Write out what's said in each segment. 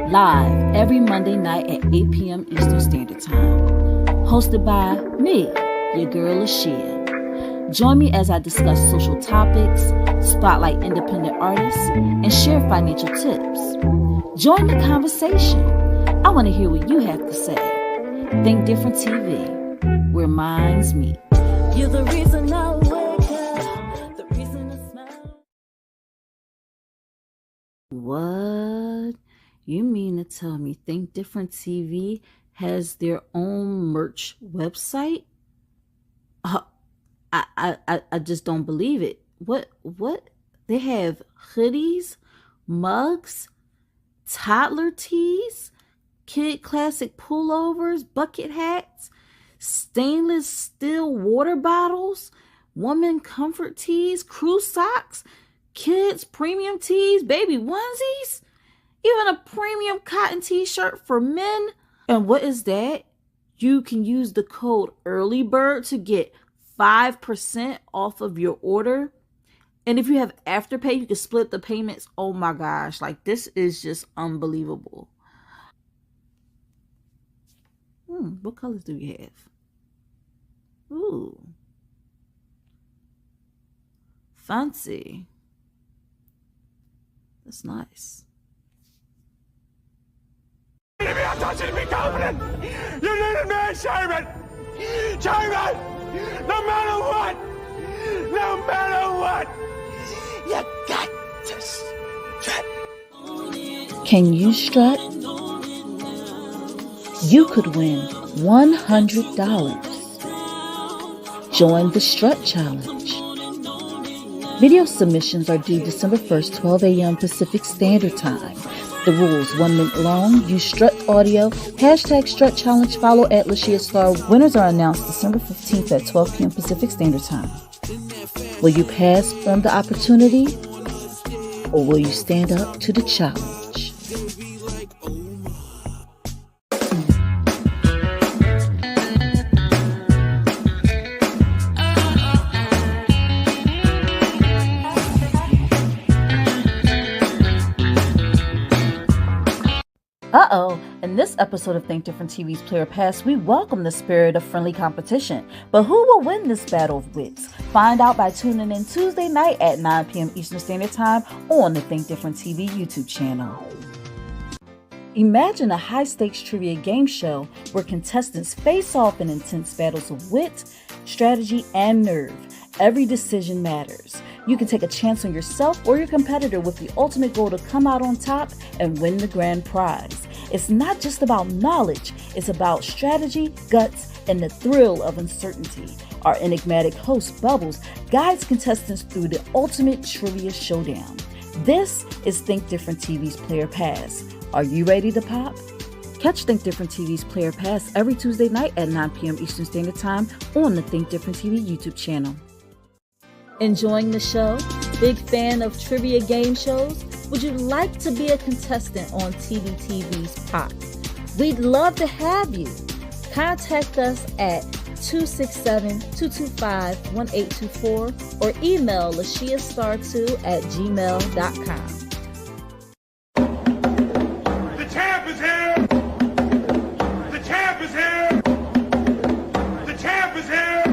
live every Monday night at 8 p.m. Eastern Standard Time. Hosted by me, your girl Lashia. Join me as I discuss social topics, spotlight independent artists, and share financial tips. Join the conversation. I want to hear what you have to say. Think Different TV, where minds meet. You're the reason I wake up, the reason I smile. What? You mean to tell me Think Different TV has their own merch website? I just don't believe it. What? They have hoodies, mugs, toddler tees, kid classic pullovers, bucket hats, stainless steel water bottles, woman comfort tees, crew socks, kids premium tees, baby onesies, even a premium cotton t-shirt for men. And what is that? You can use the code EARLYBIRD to get 5% off of your order. And if you have Afterpay, you can split the payments. Oh my gosh, like this is just unbelievable. What colors do we have? Ooh. Fancy. That's nice. You need me, I'm touching to be confident. You needed me, Sherman. Sherman, no matter what, you got to strut. Can you strut? You could win $100. Join the Strut Challenge. Video submissions are due December 1st, 12 a.m. Pacific Standard Time. The rules, 1 minute long, use Strut Audio, hashtag Strut Challenge, follow at Lashia Star. Winners are announced December 15th at 12 p.m. Pacific Standard Time. Will you pass on the opportunity, or will you stand up to the challenge? In this episode of Think Different TV's Player Pass, we welcome the spirit of friendly competition. But who will win this battle of wits? Find out by tuning in Tuesday night at 9 p.m. Eastern Standard Time on the Think Different TV YouTube channel. Imagine a high-stakes trivia game show where contestants face off in intense battles of wit, strategy, and nerve. Every decision matters. You can take a chance on yourself or your competitor with the ultimate goal to come out on top and win the grand prize. It's not just about knowledge, it's about strategy, guts, and the thrill of uncertainty. Our enigmatic host, Bubbles, guides contestants through the ultimate trivia showdown. This is Think Different TV's Player Pass. Are you ready to pop? Catch Think Different TV's Player Pass every Tuesday night at 9 p.m. Eastern Standard Time on the Think Different TV YouTube channel. Enjoying the show? Big fan of trivia game shows? Would you like to be a contestant on Tdtv's Pop? We'd love to have you. Contact us at 267-225-1824 or email lashiastar2@gmail.com. The champ is here. The champ is here. The champ is here.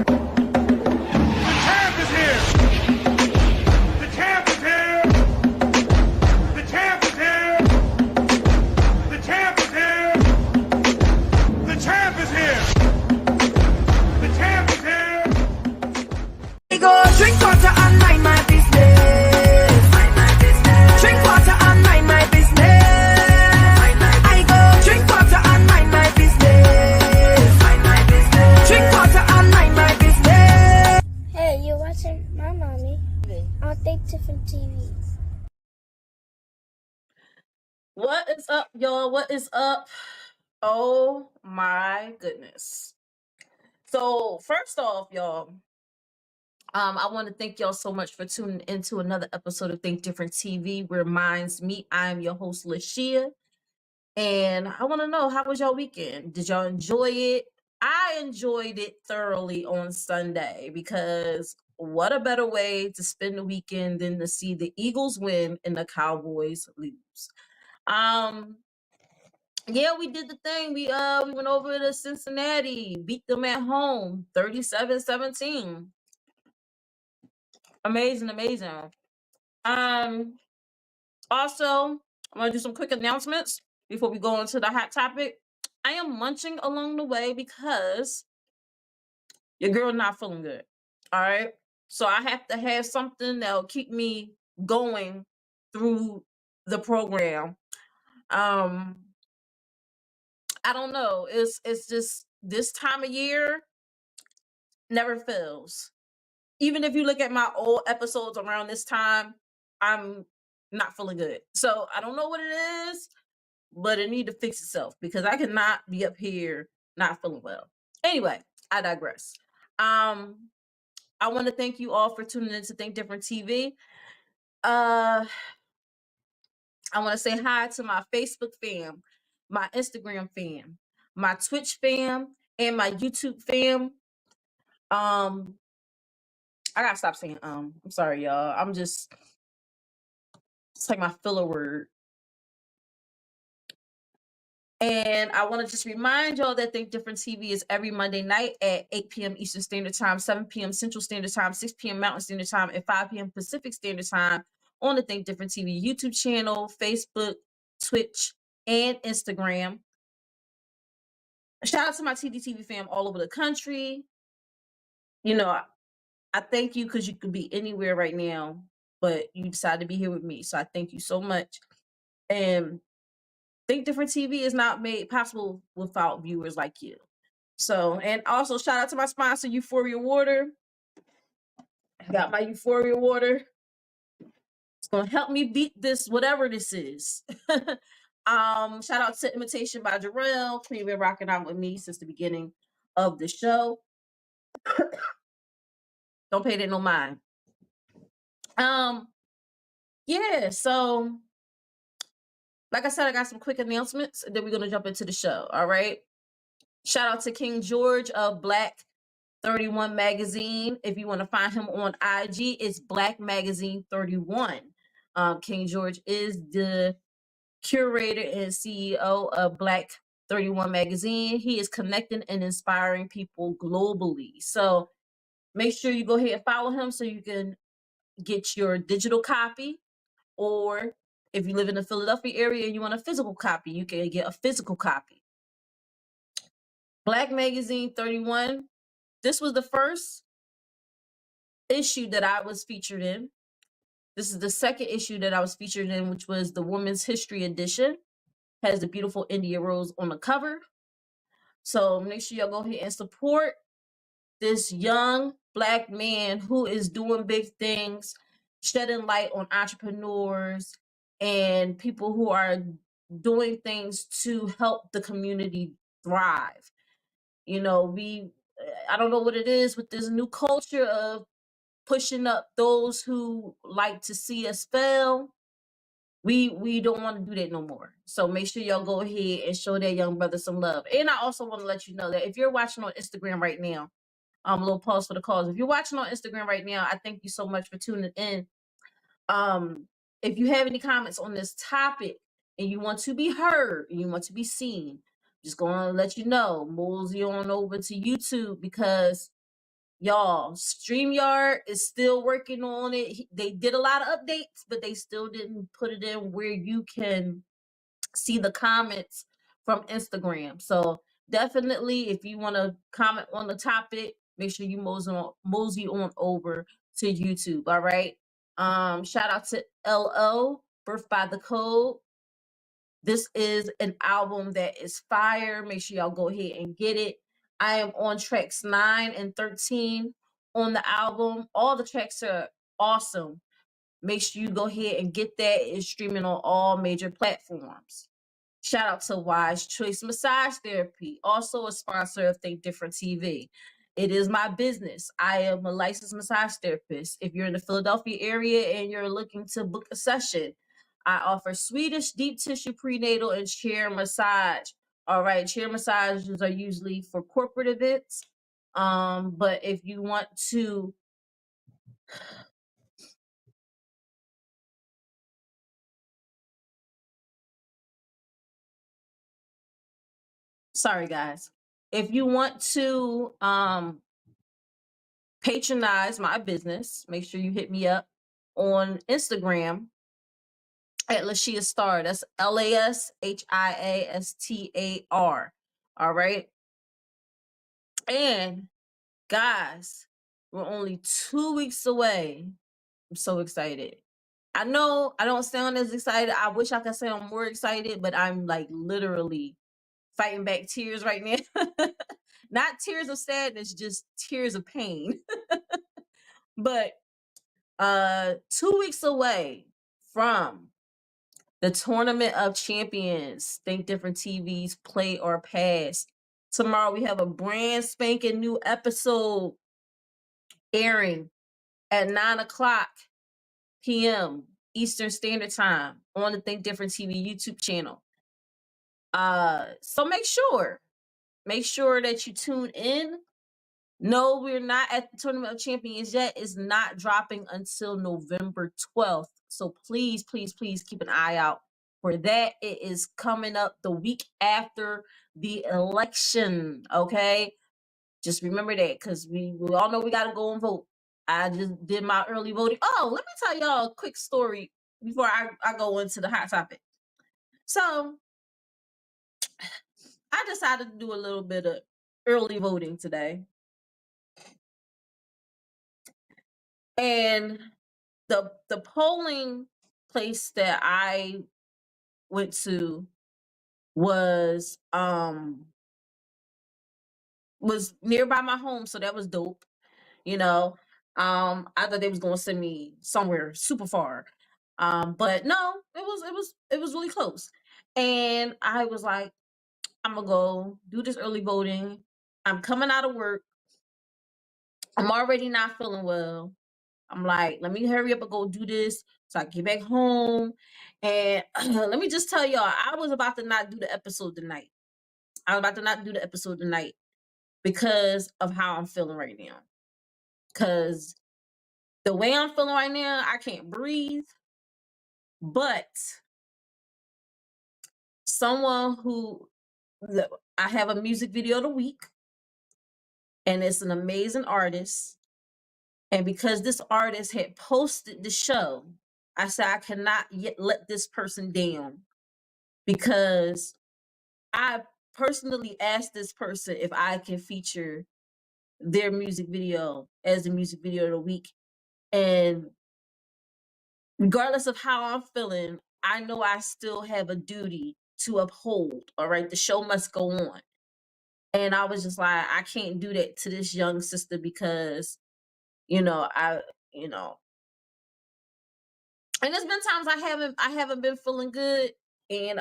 Drink water and mind my business. Drink water and mind my business. I go drink water and mind my business. Drink water and mind my business. Hey, you're watching my mommy on Think Different TVs. What is up, y'all? What is up? Oh my goodness. So first off, y'all, I want to thank y'all so much for tuning into another episode of Think Different TV, where minds meet. I'm your host, Lashia, and I want to know, how was y'all weekend? Did y'all enjoy it? I enjoyed it thoroughly on Sunday, because what a better way to spend the weekend than to see the Eagles win and the Cowboys lose. yeah, we did the thing. We went over to Cincinnati, beat them at home, 37-17. Amazing, amazing. Also, I'm gonna do some quick announcements before we go into the hot topic. I am munching along the way because your girl not feeling good. All right. So I have to have something that'll keep me going through the program. Um, I don't know. It's just this time of year never fails. Even if you look at my old episodes around this time, I'm not feeling good. So I don't know what it is, but it need to fix itself because I cannot be up here not feeling well. Anyway, I digress. Um, I want to thank you all for tuning in to Think Different TV. Uh, I want to say hi to my Facebook fam, my Instagram fam, my Twitch fam, and my YouTube fam. I gotta stop saying I'm sorry, y'all. It's like my filler word. And I want to just remind y'all that Think Different TV is every Monday night at 8 p.m. Eastern Standard Time, 7 p.m. Central Standard Time, 6 p.m. Mountain Standard Time, and 5 p.m. Pacific Standard Time on the Think Different TV YouTube channel, Facebook, Twitch, and Instagram. Shout out to my Tdtv fam all over the country. You know, I thank you because you could be anywhere right now, but you decided to be here with me. So I thank you so much. And Think Different TV is not made possible without viewers like you. So, and also shout out to my sponsor, Euphoria Water. I got my Euphoria Water. It's gonna help me beat this, whatever this is. Shout out to Imitation by Jarrell. Queen been rocking out with me since the beginning of the show. Don't pay that no mind. Yeah, so like I said, I got some quick announcements, and then we're gonna jump into the show. All right. Shout out to King George of Black 31 Magazine. If you want to find him on IG, it's Black Magazine 31. King George is the curator and CEO of Black 31 Magazine. He is connecting and inspiring people globally. So make sure you go ahead and follow him so you can get your digital copy, or if you live in the Philadelphia area and you want a physical copy, you can get a physical copy. Black Magazine 31. This was the first issue that I was featured in. This is the second issue that I was featured in, which was the Women's History Edition. Has the beautiful India Rose on the cover. So make sure y'all go ahead and support this young Black man who is doing big things, shedding light on entrepreneurs and people who are doing things to help the community thrive. You know, I don't know what it is with this new culture of pushing up those who like to see us fail. We don't want to do that no more. So make sure y'all go ahead and show that young brother some love. And I also want to let you know that if you're watching on Instagram right now, a little pause for the cause. If you're watching on Instagram right now, I thank you so much for tuning in. If you have any comments on this topic and you want to be heard and you want to be seen, just going to let you know, mosey on over to YouTube because y'all, StreamYard is still working on it. They did a lot of updates, but they still didn't put it in where you can see the comments from Instagram. So definitely, if you want to comment on the topic, make sure you mosey on over to YouTube. All right. Shout out to LO, Birth by the Code. This is an album that is fire. Make sure y'all go ahead and get it. I am on tracks 9 and 13 on the album. All the tracks are awesome. Make sure you go ahead and get that. It's streaming on all major platforms. Shout out to Wise Choice Massage Therapy, also a sponsor of Think Different TV. It is my business. I am a licensed massage therapist. If you're in the Philadelphia area and you're looking to book a session, I offer Swedish deep tissue prenatal and chair massage. All right, chair massages are usually for corporate events. But if you want to Sorry, guys. If you want to patronize my business, make sure you hit me up on Instagram at Lashia Star. That's LASHIASTAR. All right. And guys, we're only 2 weeks away. I'm so excited. I know I don't sound as excited. I wish I could sound more excited, but I'm like literally fighting back tears right now. Not tears of sadness, just tears of pain. But 2 weeks away from the Tournament of Champions, Think Different TV's Play or Pass. Tomorrow we have a brand spanking new episode airing at 9:00 p.m. Eastern Standard Time on the Think Different TV YouTube channel. So make sure that you tune in. No, we're not at the Tournament of Champions yet. It's not dropping until November 12th. So please, please, please keep an eye out for that. It is coming up the week after the election. Okay. Just remember that, because we all know we got to go and vote. I just did my early voting. Oh, let me tell y'all a quick story before I go into the hot topic. So I decided to do a little bit of early voting today. And the polling place that I went to was nearby my home, so that was dope. You know, I thought they was gonna send me somewhere super far, but no, it was really close. And I was like, I'm gonna go do this early voting. I'm coming out of work. I'm already not feeling well. I'm like, let me hurry up and go do this so I can get back home. And let me just tell y'all, I was about to not do the episode tonight. Because of how I'm feeling right now. Because the way I'm feeling right now, I can't breathe. But someone who, I have a music video of the week, and it's an amazing artist. And because this artist had posted the show, I said I cannot yet let this person down, because I personally asked this person if I can feature their music video as the music video of the week. And regardless of how I'm feeling, I know I still have a duty to uphold. All right. The show must go on. And I was just like, I can't do that to this young sister, because, you know, and there's been times I haven't been feeling good. And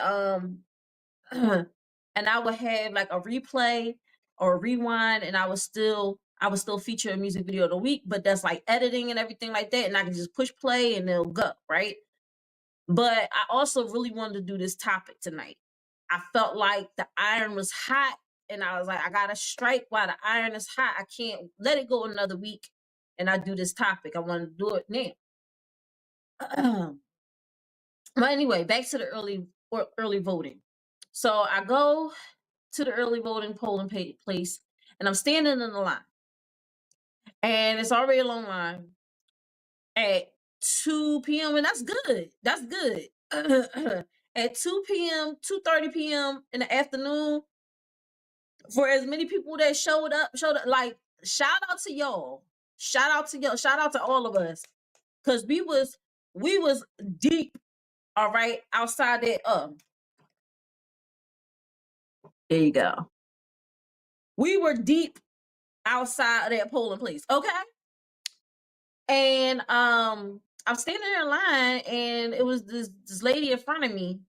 and I would have like a replay or a rewind, and I would still feature a music video of the week, but that's like editing and everything like that. And I can just push play and it'll go, right? But I also really wanted to do this topic tonight. I felt like the iron was hot, and I was like, I gotta strike while the iron is hot. I can't let it go another week and I do this topic. I want to do it now. But anyway, back to the early voting. So I go to the early voting polling place, and I'm standing in the line, and it's already a long line at 2 p.m. and that's good. That's good. At 2 p.m., 2:30 p.m. in the afternoon, for as many people that showed up, like, shout out to y'all. Shout out to y'all. Shout out to all of us. Cause we was deep, all right, outside that. There you go. We were deep outside of that polling place, okay? And I'm standing there in line, and it was this lady in front of me.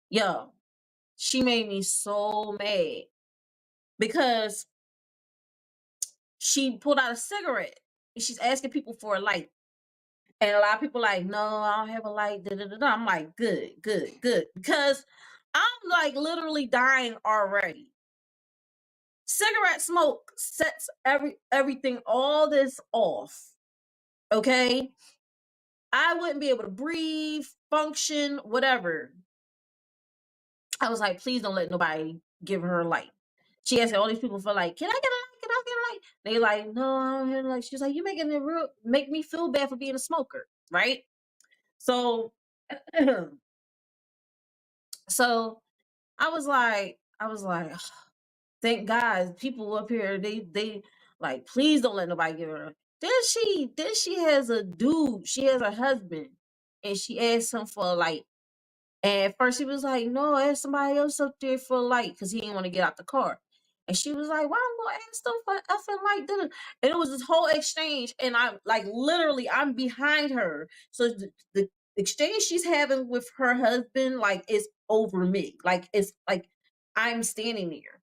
Yo, she made me so mad, because she pulled out a cigarette and she's asking people for a light. And a lot of people like, no, I don't have a light. Da, da, da, da. I'm like, good. Because I'm like literally dying already. Cigarette smoke sets everything, all this off. Okay? I wouldn't be able to breathe, function, whatever. I was like, please don't let nobody give her a light. She asked all these people for like, can I get a light? Can I get a light? They like, no, I don't have a light. She's like, you making it real, make me feel bad for being a smoker, right? So, so I was like, thank God, people up here, they like, please don't let nobody give her. Then she has a dude, she has a husband, and she asked him for a light. And at first he was like, no, ask somebody else up there for a light because he didn't want to get out the car. And she was like, why I'm gonna ask them for effing light? And it was this whole exchange, and I'm like, literally, I'm behind her. So the exchange she's having with her husband, like, is over me. Like, it's like I'm standing there.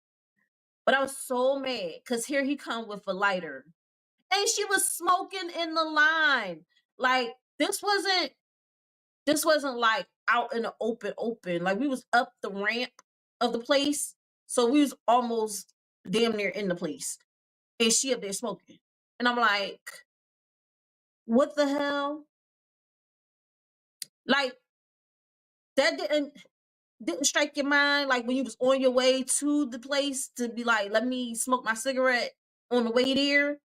But I was so mad because here he come with a lighter. And she was smoking in the line. Like, this wasn't like out in the open. Like, we was up the ramp of the place. So we was almost damn near in the place. And she up there smoking. And I'm like, what the hell? Like, that didn't strike your mind, like when you was on your way to the place to be like, let me smoke my cigarette on the way there?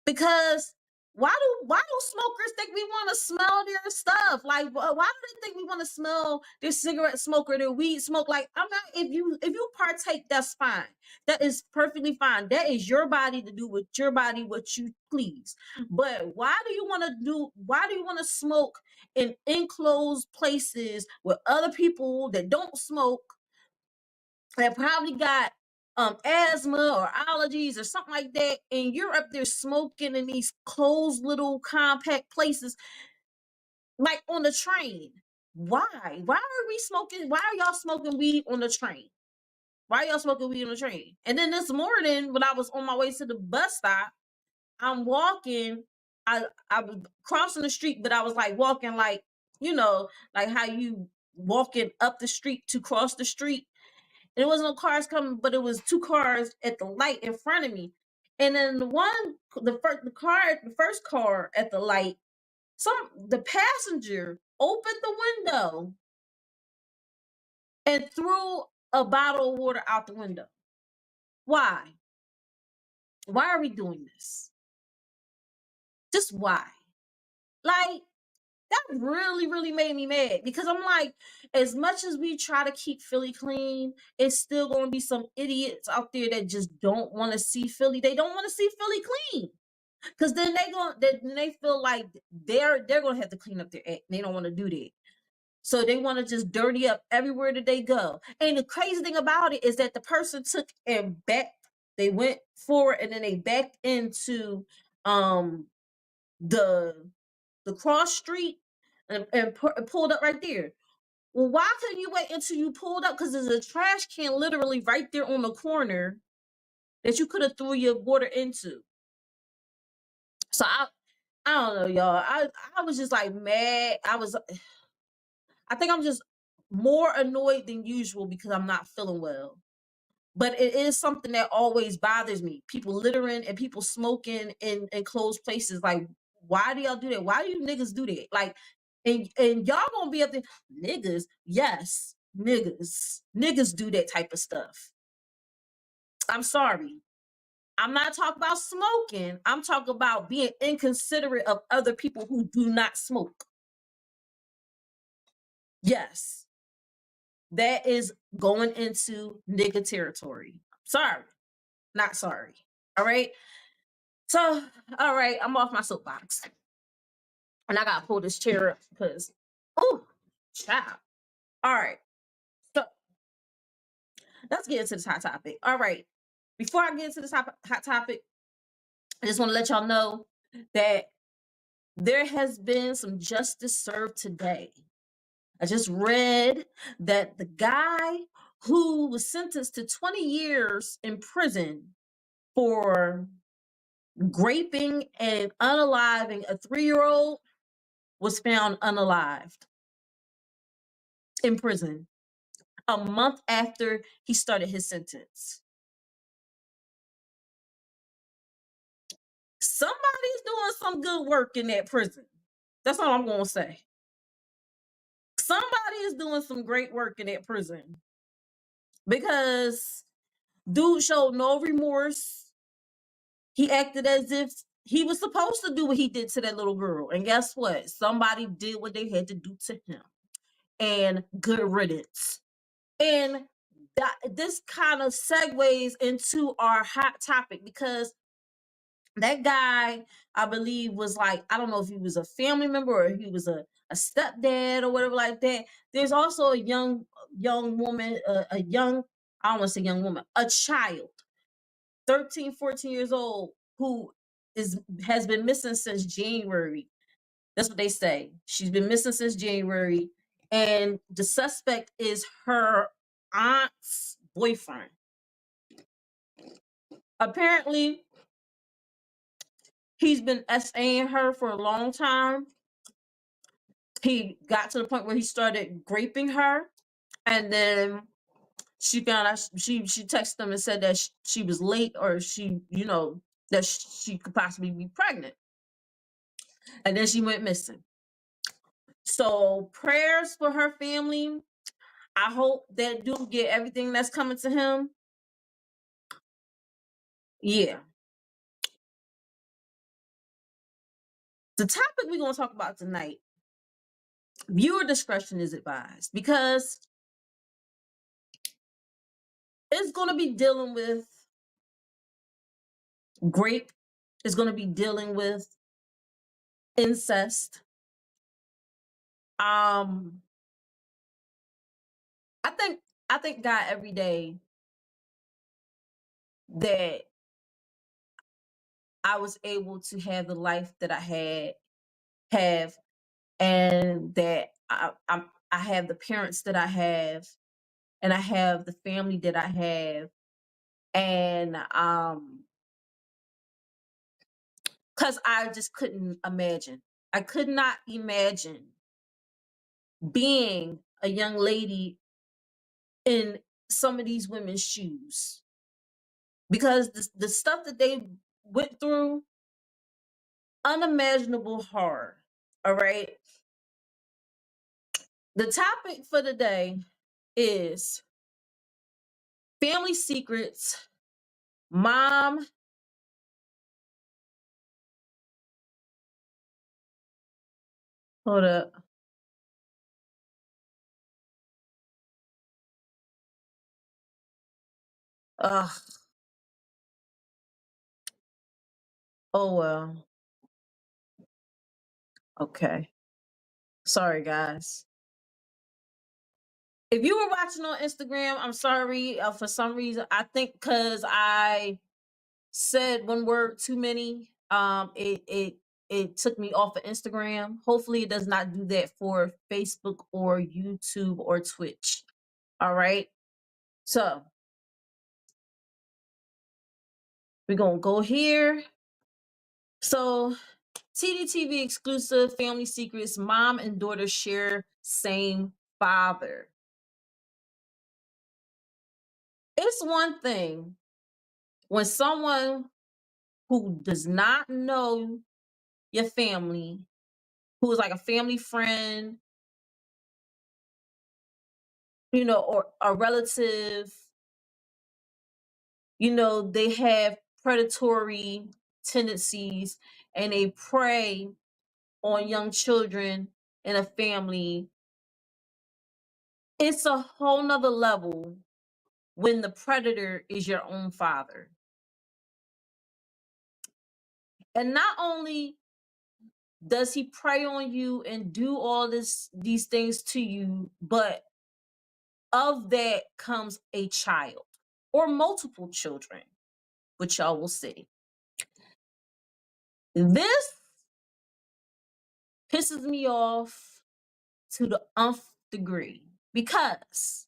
Because why do smokers think we want to smell their stuff? Like, why do they think we want to smell their cigarette smoke or their weed smoke? Like, I'm not. If you partake, that's fine. That is perfectly fine. That is your body to do with your body what you please. But why do you want to do? Why do you want to smoke in enclosed places with other people that don't smoke, that probably got asthma or allergies or something like that, and you're up there smoking in these closed little compact places, like on the train? Why are we smoking? Why are y'all smoking weed on the train? Why are y'all smoking weed on the train? And then this morning, when I was on my way to the bus stop, I'm walking. I was crossing the street, but I was like walking like, like how you walking up the street to cross the street. And it wasn't no cars coming, but it was two cars at the light in front of me. And then the first car at the light, the passenger opened the window and threw a bottle of water out the window. Why? Why are we doing this? Just why? Like, that really, really made me mad, because I'm like, as much as we try to keep Philly clean, it's still going to be some idiots out there that just don't want to see Philly. They don't want to see Philly clean, because then they feel like they're going to have to clean up their act. They don't want to do that. So they want to just dirty up everywhere that they go. And the crazy thing about it is that the person took and backed. They went forward and then they backed into the cross street and pulled up right there. Well, why couldn't you wait until you pulled up? Because there's a trash can literally right there on the corner that you could have threw your water into. So I don't know, y'all. I was just like mad. I think I'm just more annoyed than usual because I'm not feeling well. But it is something that always bothers me. People littering and people smoking in enclosed places. Like, why do y'all do that? Why do you niggas do that? Like, and y'all gonna be up there, niggas. Yes, niggas do that type of stuff. I'm sorry. I'm not talking about smoking. I'm talking about being inconsiderate of other people who do not smoke. Yes, that is going into nigga territory. Sorry, not sorry. All right. So, all right, I'm off my soapbox. And I gotta pull this chair up because, oh, child. All right. So let's get into this hot topic. All right. Before I get into this hot topic, I just want to let y'all know that there has been some justice served today. I just read that the guy who was sentenced to 20 years in prison for raping and unaliving a 3-year-old was found unalived in prison a month after he started his sentence. Somebody's doing some good work in that prison. That's all I'm going to say. somebody is doing some great work in that prison, because dude showed no remorse. He acted as if he was supposed to do what he did to that little girl. And guess what? Somebody did what they had to do to him. And good riddance. And this kind of segues into our hot topic, because that guy, I believe, was like, I don't know if he was a family member or he was a stepdad or whatever like that. There's also a young woman, a young, I don't want to say young woman, a child, 13, 14 years old, who has been missing since January. That's what they say. She's been missing since January, and the suspect is her aunt's boyfriend. Apparently, he's been SAing her for a long time. He got to the point where he started graping her, and then she found out, she texted him and said that she was late, or she, that she could possibly be pregnant. And then she went missing. So prayers for her family. I hope that dude get everything that's coming to him. Yeah. The topic we're going to talk about tonight, viewer discretion is advised, because it's going to be dealing with grape. It's going to be dealing with incest. I think God every day that I was able to have the life that I have, and that I have the parents that I have, and I have the family that I have, and because I just couldn't imagine. I could not imagine being a young lady in some of these women's shoes, because the stuff that they went through, unimaginable horror. All right. The topic for the day is family secrets. Mom, hold up. Ugh. Oh well. Okay. Sorry, guys. If you were watching on Instagram, I'm sorry. For some reason, I think because I said one word too many, it took me off of Instagram. Hopefully, it does not do that for Facebook or YouTube or Twitch. All right. So we're gonna go here. So Tdtv exclusive family secrets. Mom and daughter share same father. It's one thing when someone who does not know your family, who is like a family friend, or a relative, they have predatory tendencies, and they prey on young children in a family. It's a whole nother level when the predator is your own father. And not only does he prey on you and do all these things to you, but of that comes a child or multiple children, which y'all will see. This pisses me off to the nth degree, because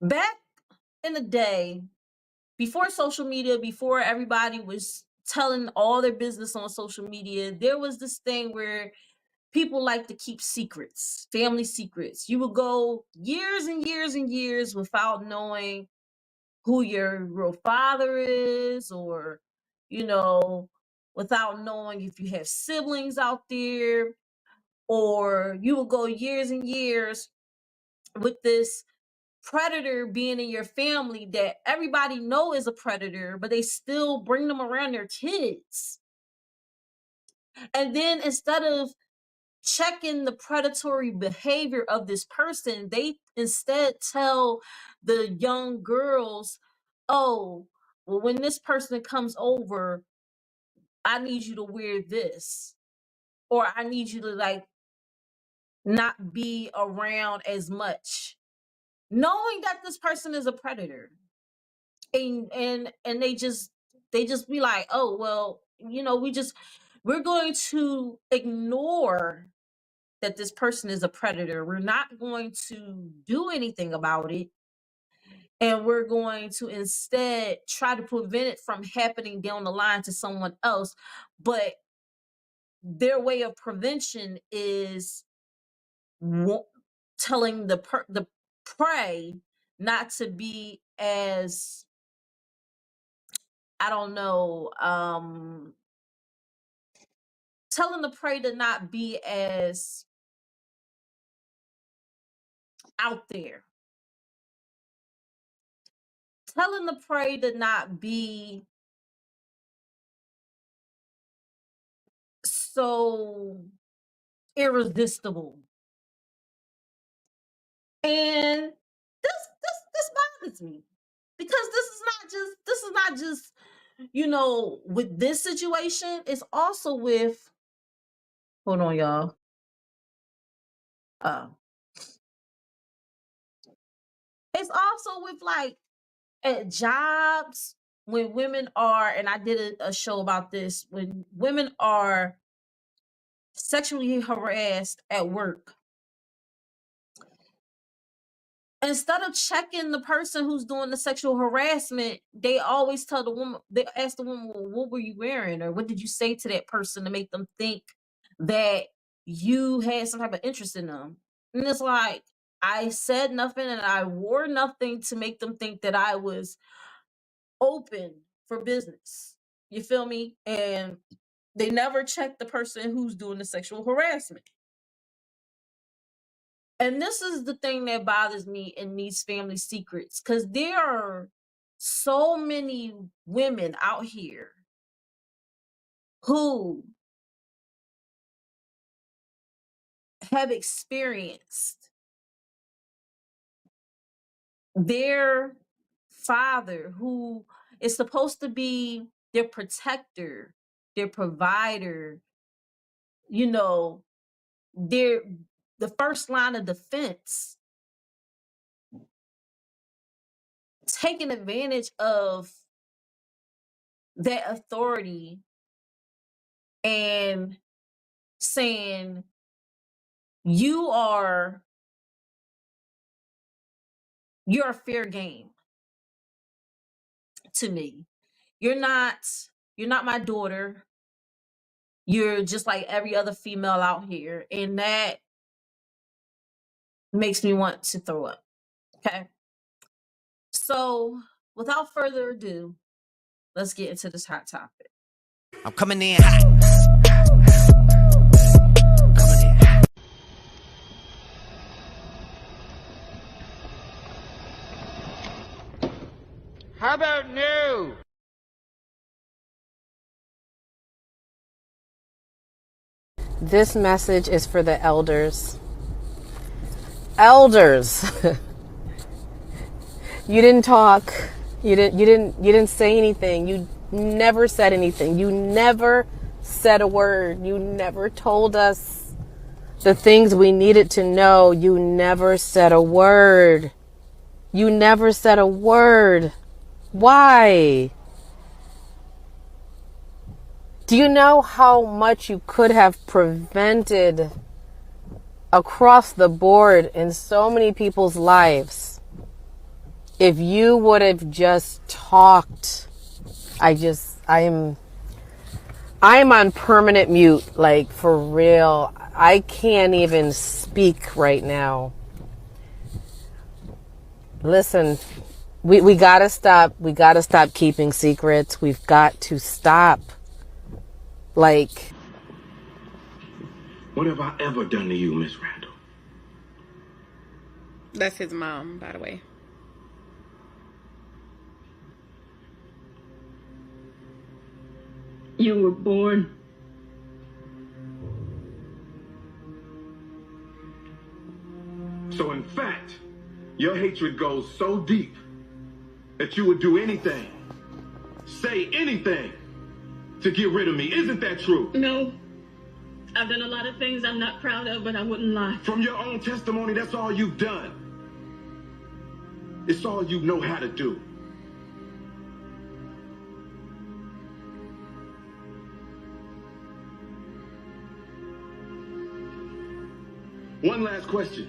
back in the day, before social media, before everybody was telling all their business on social media, there was this thing where people like to keep secrets, family secrets. You would go years and years and years without knowing who your real father is, or, without knowing if you have siblings out there. or you will go years and years with this predator being in your family that everybody know is a predator, but they still bring them around their kids. And then instead of checking the predatory behavior of this person, they instead tell the young girls, oh, well, when this person comes over, I need you to wear this, or I need you to like not be around as much, knowing that this person is a predator. And they just be like, oh well, we're going to ignore that this person is a predator. We're not going to do anything about it. And we're going to instead try to prevent it from happening down the line to someone else. But their way of prevention is telling the prey not to be as, I don't know, telling the prey to not be as out there, telling the prey to not be so irresistible. And this bothers me, because this is not just with this situation. It's also with, hold on y'all, uh it's also with like at jobs, when women are, and I did a show about this, when women are sexually harassed at work, instead of checking the person who's doing the sexual harassment, they always tell the woman, they ask the woman, well, what were you wearing, or what did you say to that person to make them think that you had some type of interest in them? And it's like, I said nothing and I wore nothing to make them think that I was open for business. You feel me? And they never check the person who's doing the sexual harassment. And this is the thing that bothers me in these family secrets, because there are so many women out here who have experienced their father, who is supposed to be their protector, their provider, you know, their the first line of defense, taking advantage of that authority and saying, you're a fair game to me. You're not my daughter. You're just like every other female out here. And that makes me want to throw up. Okay. So without further ado, let's get into this hot topic. I'm coming in hot. Coming in hot. How about new? This message is for the elders. Elders. You didn't talk. You didn't say anything. You never said anything. You never said a word. You never told us the things we needed to know. You never said a word. You never said a word. Why? Do you know how much you could have prevented across the board in so many people's lives if you would have just talked? I'm on permanent mute, like for real. I can't even speak right now. Listen, we gotta stop. We gotta stop keeping secrets. We've got to stop. Like, What have I ever done to you, Miss Randall? That's his mom, by the way. You were born. So in fact, your hatred goes so deep that you would do anything, say anything to get rid of me. Isn't that true? No. I've done a lot of things I'm not proud of, but I wouldn't lie. From your own testimony, that's all you've done. It's all you know how to do. One last question.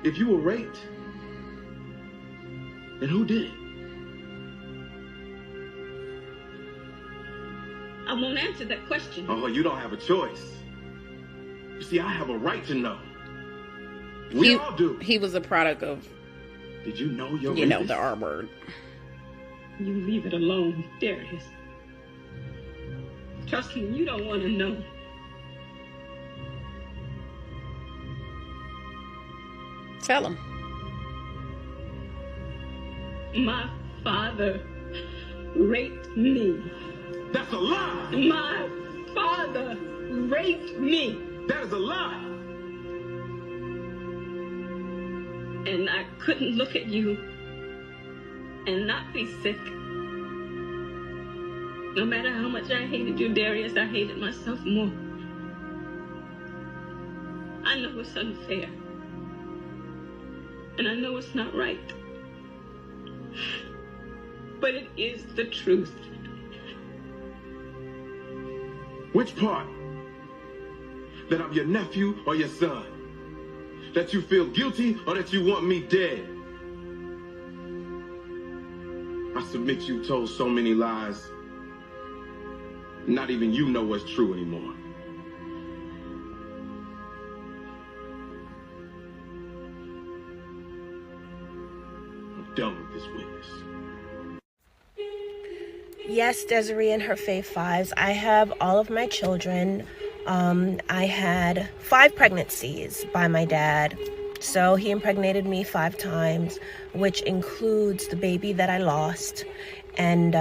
If you were raped, then who did it? I won't answer that question. Oh, you don't have a choice. You see, I have a right to know. We all do. He was a product of, Did you know your you know, rapist? the R word. You leave it alone, Darius. Trust me, you don't want to know. Tell him. My father raped me. That's a lie. My father raped me. That is a lie. And I couldn't look at you and not be sick. No matter how much I hated you, Darius, I hated myself more. I know it's unfair. And I know it's not right. But it is the truth. Which part? That I'm your nephew or your son? That you feel guilty or that you want me dead? I submit you told so many lies. Not even you know what's true anymore. I'm done with this witness. Yes, Desiree and her fave fives. I have all of my children. I had 5 pregnancies by my dad. So he impregnated me 5 times, which includes the baby that I lost. And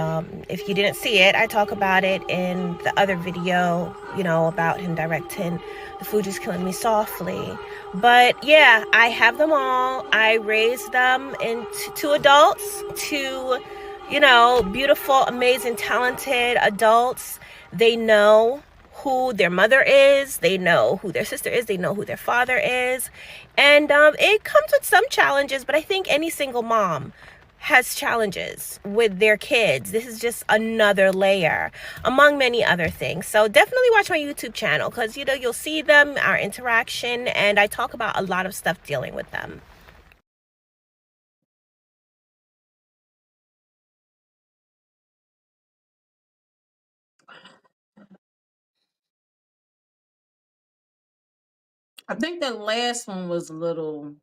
if you didn't see it, I talk about it in the other video, you know, about him directing The Fuji's Killing Me Softly. But yeah, I have them all. I raised them into adults, to, you know, beautiful, amazing, talented adults. They know who their mother is, they know who their sister is, they know who their father is. And it comes with some challenges, but I think any single mom has challenges with their kids. This is just another layer among many other things. So definitely watch my YouTube channel, because, you know, you'll see them, our interaction, and I talk about a lot of stuff dealing with them. I think the last one was a little,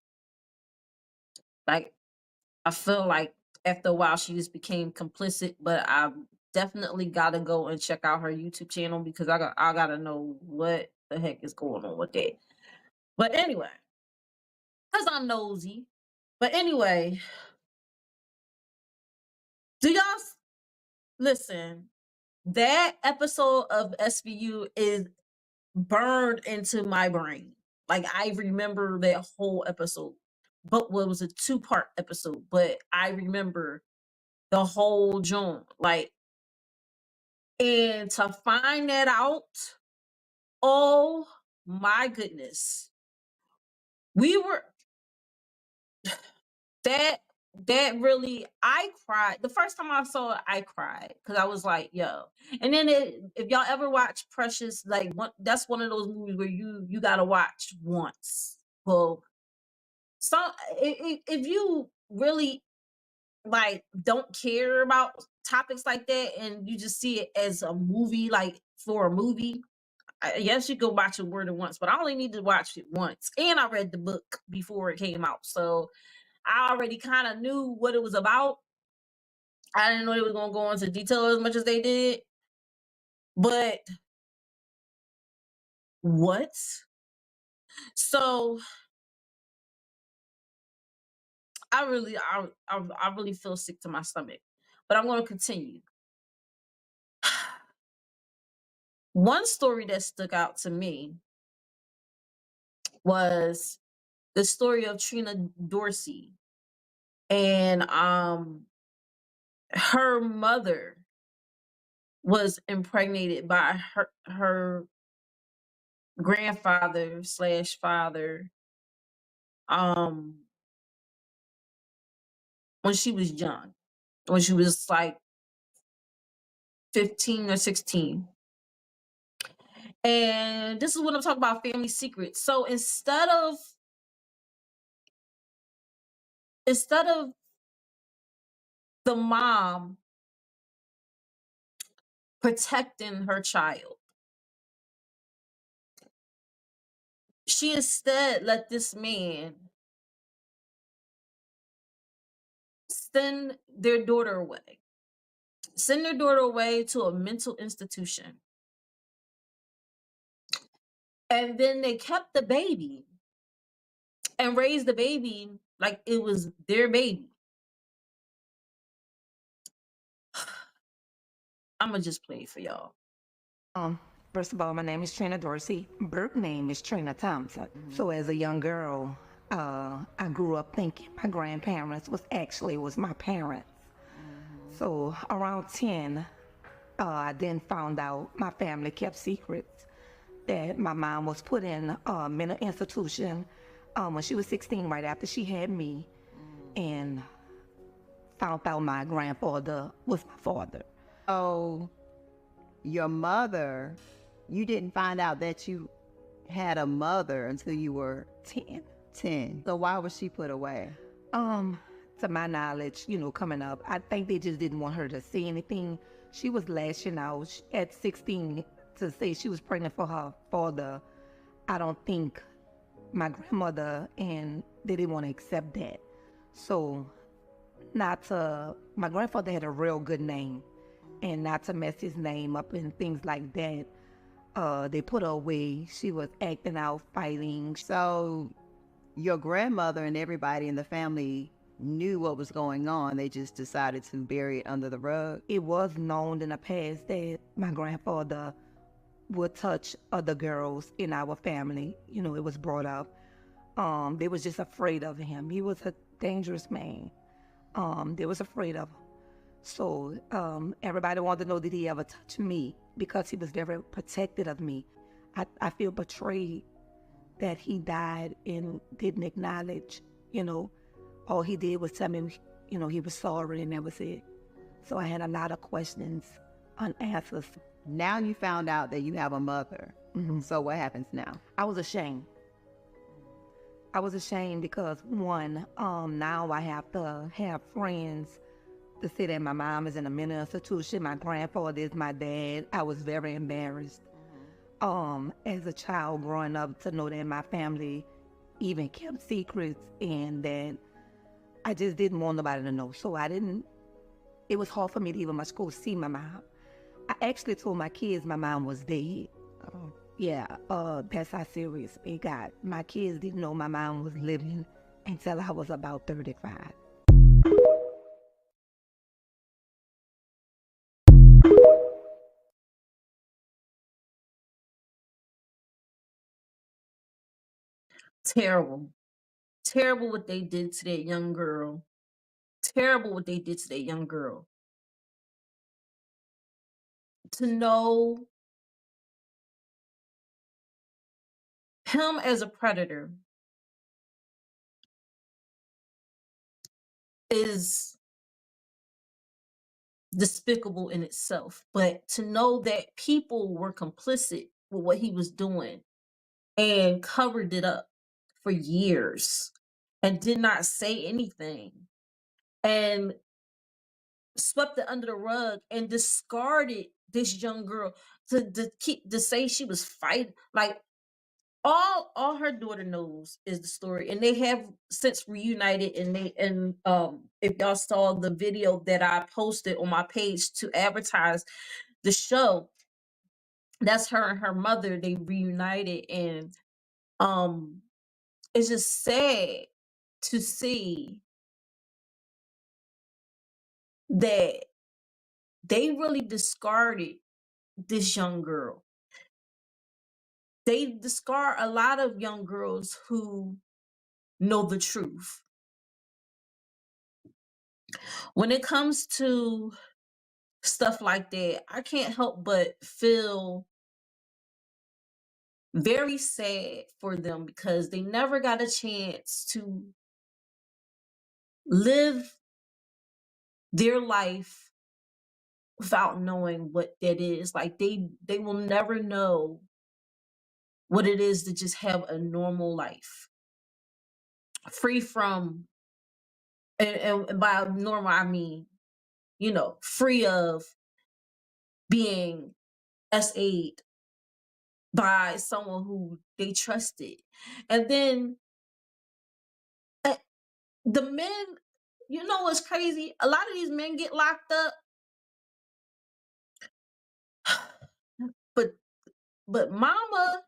like, I feel like after a while she just became complicit, but I definitely gotta go and check out her YouTube channel, because I gotta know what the heck is going on with that. But anyway, because I'm nosy. But anyway, do y'all listen? That episode of SVU is burned into my brain. Like, I remember that whole episode. But what was a 2-part episode, but I remember the whole joint. Like, and to find that out, oh my goodness. We were that really, I cried. The first time I saw it, I cried, because I was like, yo. And then if y'all ever watch Precious, like, that's one of those movies where you gotta watch once. Well, if you really, like, don't care about topics like that, and you just see it as a movie, like, for a movie, yes, you go watch it more than once, but I only need to watch it once. And I read the book before it came out, so I already kind of knew what it was about. I didn't know they were going to go into detail as much as they did. But what? So I really feel sick to my stomach. But I'm going to continue. One story that stuck out to me was the story of Trina Dorsey, and her mother was impregnated by her grandfather slash father um when she was young, when she was like 15 or 16. And this is what I'm talking about, family secrets. So instead of the mom protecting her child, she instead let this man send their daughter away. Send their daughter away to a mental institution. And then they kept the baby and raised the baby like it was their baby. I'm gonna just play it for y'all. First of all, my name is Trina Dorsey. Birth name is Trina Thompson. So as a young girl, I grew up thinking my grandparents was my parents. So around 10, I then found out my family kept secrets, that my mom was put in a mental institution when she was 16, right after she had me, and found out my grandfather was my father. So your mother, you didn't find out that you had a mother until you were 10. So why was she put away? To my knowledge, coming up, I think they just didn't want her to see anything. She was lashing out at 16 to say she was pregnant for her father. I don't think my grandmother, and they didn't want to accept that. So my grandfather had a real good name, and not to mess his name up and things like that. They put her away. She was acting out, fighting. So your grandmother and everybody in the family knew what was going on. They just decided to bury it under the rug. It was known in the past that my grandfather would touch other girls in our family. It was brought up. They was just afraid of him. He was a dangerous man. They was afraid of him. So everybody wanted to know, did he ever touch me? Because he was very protective of me. I feel betrayed that he died and didn't acknowledge, all he did was tell me, he was sorry, and that was it. So I had a lot of questions unanswered. Now you found out that you have a mother. So what happens now? I was ashamed. I was ashamed because, one, now I have to have friends to say that my mom is in a mental institution, my grandfather is my dad. I was very embarrassed. As a child growing up, to know that my family even kept secrets, and that I just didn't want nobody to know. So it was hard for me to even much go see my mom. I actually told my kids my mom was dead. Yeah, that's how serious it got. My kids didn't know my mom was living until I was about 35. Terrible. Terrible what they did to that young girl. Terrible what they did to that young girl. To know him as a predator is despicable in itself. But to know that people were complicit with what he was doing and covered it up for years and did not say anything and swept it under the rug and discarded this young girl to say she was fighting. Like, all her daughter knows is the story, and they have since reunited. And if y'all saw the video that I posted on my page to advertise the show, That's her and her mother. They reunited, and it's just sad to see that they really discarded this young girl. They discard a lot of young girls who know the truth. When it comes to stuff like that, I can't help but feel very sad for them because they never got a chance to live their life without knowing what that is. Like they will never know what it is to just have a normal life, free from, and by normal I mean, free of being SA'd by someone who they trusted. And then uh, the men, what's crazy? A lot of these men get locked up, but mama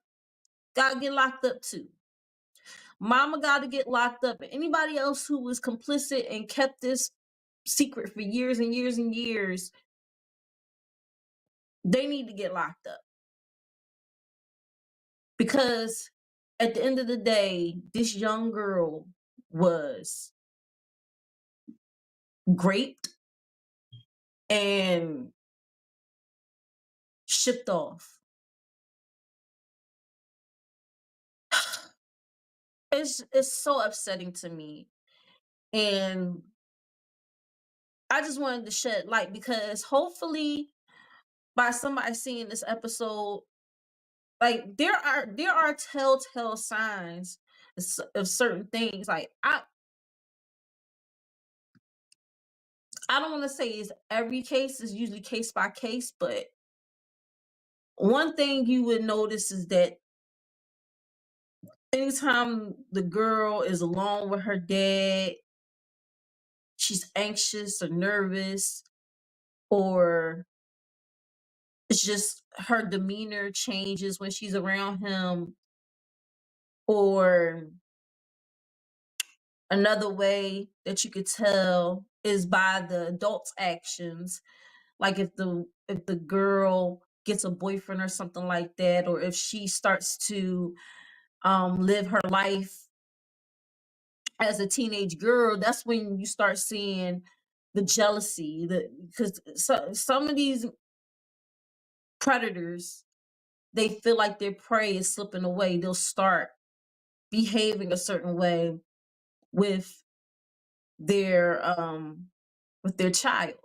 gotta get locked up too. Mama gotta get locked up. And anybody else who was complicit and kept this secret for years and years and years, they need to get locked up. Because at the end of the day, this young girl was raped and shipped off. It's so upsetting to me. And I just wanted to shed light because hopefully by somebody seeing this episode, like there are telltale signs of certain things. Like I don't want to say it's every case, is usually case by case, but one thing you would notice is that anytime the girl is alone with her dad, she's anxious or nervous, or it's just her demeanor changes when she's around him. Or another way that you could tell is by the adult's actions. Like if the girl gets a boyfriend or something like that, or if she starts to live her life as a teenage girl, that's when you start seeing the jealousy. Because some of these predators, they feel like their prey is slipping away. They'll start behaving a certain way with their child.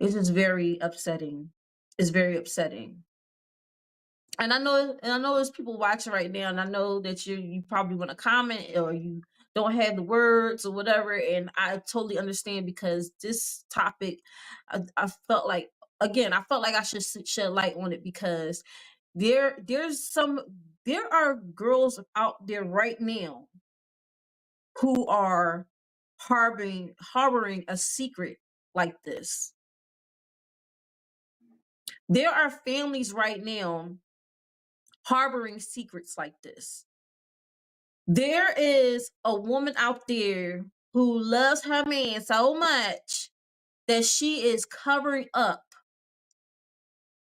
It's just very upsetting. It's very upsetting. And I know there's people watching right now, and I know that you probably want to comment or you don't have the words or whatever, and I totally understand because this topic, I felt like, again, I felt like I should shed light on it because there are girls out there right now who are harboring a secret like this. There are families right now harboring secrets like this. There is a woman out there who loves her man so much that she is covering up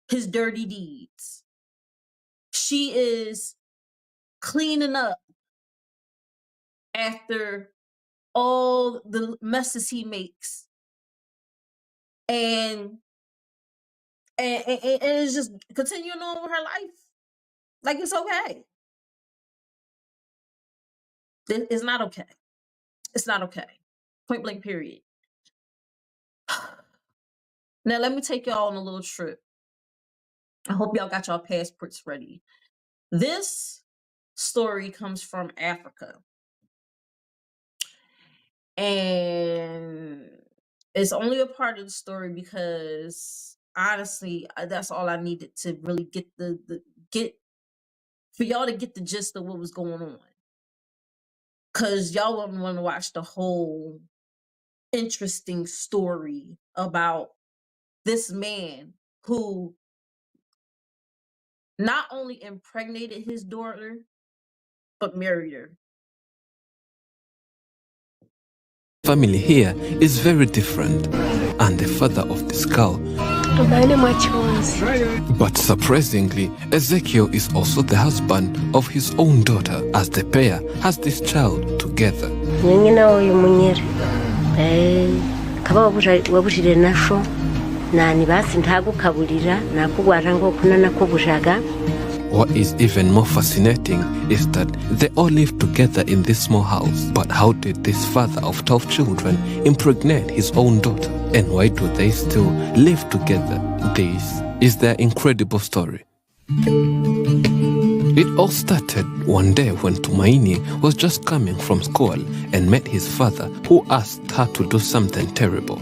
his dirty deeds. She is cleaning up after all the messes he makes. And it's just continuing on with her life. Like it's okay. It's not okay. It's not okay. Point blank, period. Now, let me take y'all on a little trip. I hope y'all got y'all passports ready. This story comes from Africa. And it's only a part of the story because honestly, that's all I needed to really get for y'all to get the gist of what was going on. Cause y'all wouldn't want to watch the whole interesting story about this man who not only impregnated his daughter, but married her. Family here is very different, and the father of this girl. But surprisingly, Ezekiel is also the husband of his own daughter, as the pair has this child together. What is even more fascinating is that they all live together in this small house. But how did this father of 12 children impregnate his own daughter? And why do they still live together? This is their incredible story. It all started one day when Tumaini was just coming from school and met his father, who asked her to do something terrible.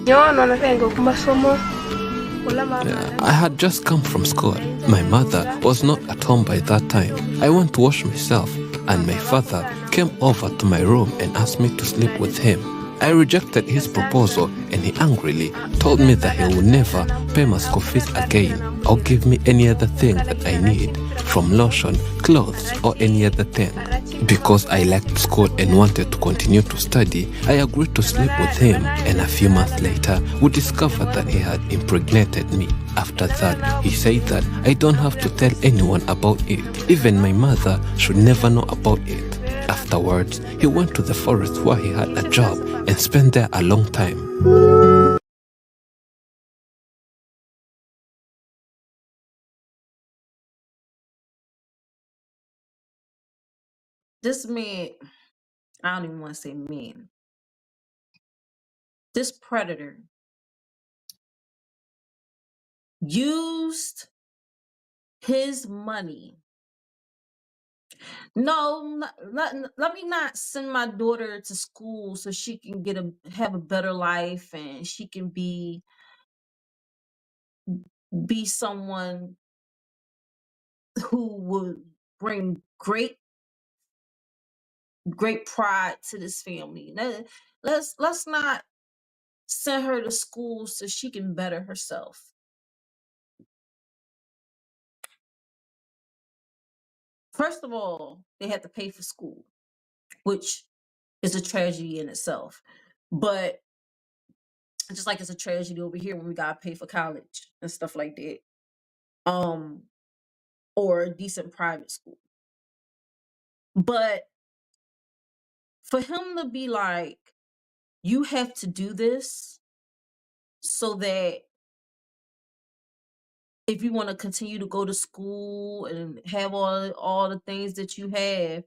I had just come from school. My mother was not at home by that time. I went to wash myself, and my father came over to my room and asked me to sleep with him. I rejected his proposal, and he angrily told me that he would never pay my school fees again or give me any other thing that I need, from lotion, clothes, or any other thing. Because I liked school and wanted to continue to study, I agreed to sleep with him, and a few months later, we discovered that he had impregnated me. After that, he said that I don't have to tell anyone about it. Even my mother should never know about it. Afterwards, he went to the forest where he had a job and spent there a long time. This man, I don't even want to say man. This predator used his money. No, let me not send my daughter to school so she can have a better life and she can be someone who would bring great pride to this family. Let's not send her to school so she can better herself. First of all, they had to pay for school, which is a tragedy in itself. But just like it's a tragedy over here when we gotta pay for college and stuff like that. Or a decent private school. But for him to be like, you have to do this so that if you want to continue to go to school and have all the things that you have,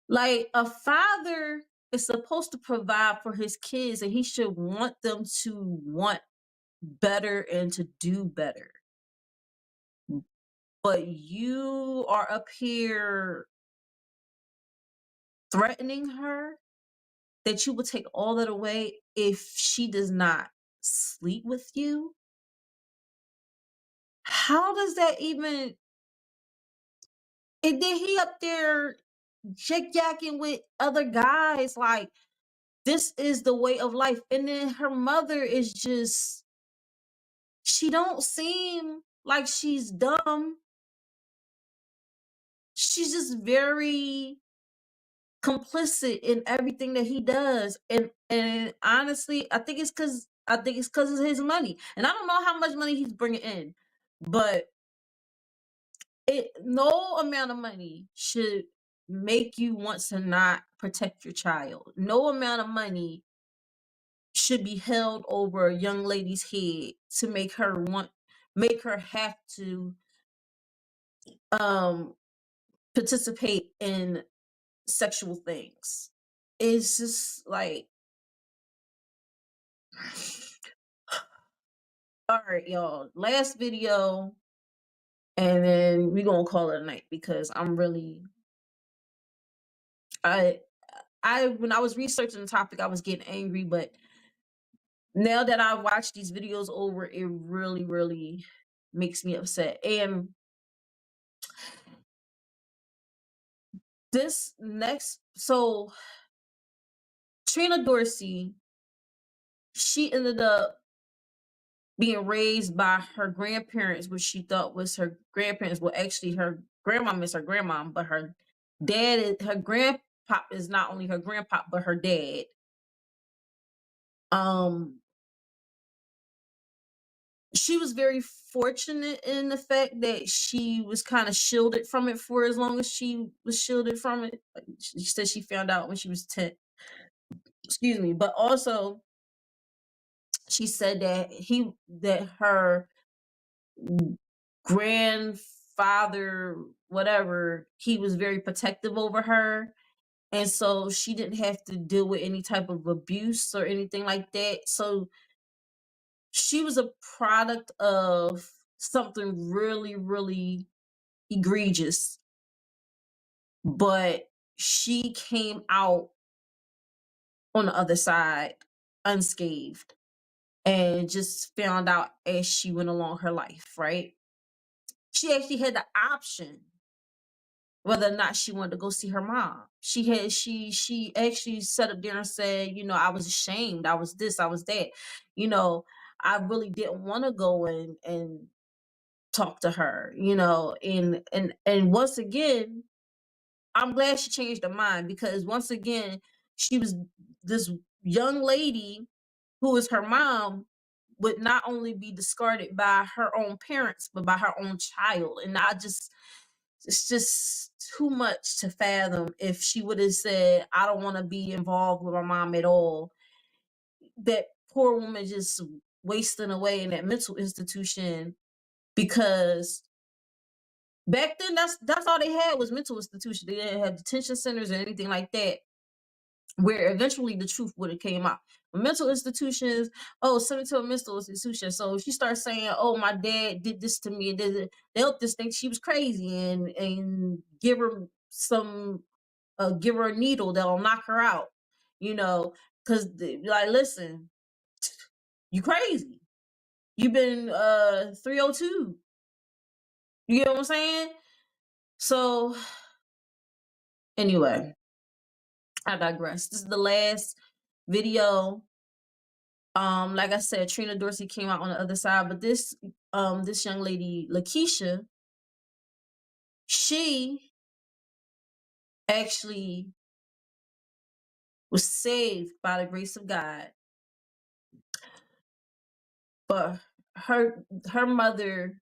like a father is supposed to provide for his kids and he should want them to want better and to do better. But you are up here threatening her that you will take all that away if she does not sleep with you. How does that even? And then he up there jick-jacking with other guys like this is the way of life. And then her mother is just, she don't seem like she's dumb. She's just very complicit in everything that he does. And honestly, I think it's because of his money. And I don't know how much money he's bringing in, but no amount of money should make you want to not protect your child. No amount of money should be held over a young lady's head to make her have to participate in sexual things. It's just like, all right, y'all. Last video, and then we're gonna call it a night because I'm really when I was researching the topic, I was getting angry, but now that I watch these videos over, it really, really makes me upset. And this next, so Trina Dorsey she ended up being raised by her grandparents, which she thought was her grandparents. Well, actually, her grandmom is her grandmom, but her grandpop is not only her grandpop, but her dad. She was very fortunate in the fact that she was kind of shielded from it for as long as she was shielded from it. She said she found out when she was 10. Excuse me. But also, she said that her grandfather, whatever, he was very protective over her. And so she didn't have to deal with any type of abuse or anything like that. So she was a product of something really, really egregious. But she came out on the other side unscathed and just found out as she went along her life, right? She actually had the option whether or not she wanted to go see her mom. She actually sat up there and said, I was ashamed. I was this, I was that. I really didn't want to go and talk to her, and once again, I'm glad she changed her mind, because once again, she was this young lady who is her mom would not only be discarded by her own parents, but by her own child. And it's just too much to fathom. If she would have said, I don't want to be involved with my mom at all, that poor woman just wasting away in that mental institution, because back then that's all they had was mental institution. They didn't have detention centers or anything like that, where eventually the truth would have came out. Mental institutions, send it to a mental institution. So she starts saying, my dad did this to me, and they'll just think she was crazy and give her a needle that'll knock her out, because like, listen, you crazy. You've been 302. You get what I'm saying? So anyway, I digress. This is the last video. Like I said, Trina Dorsey came out on the other side, but this young lady, Lakeisha, she actually was saved by the grace of God. But her mother,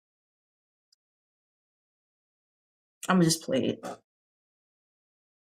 I'm gonna just play it.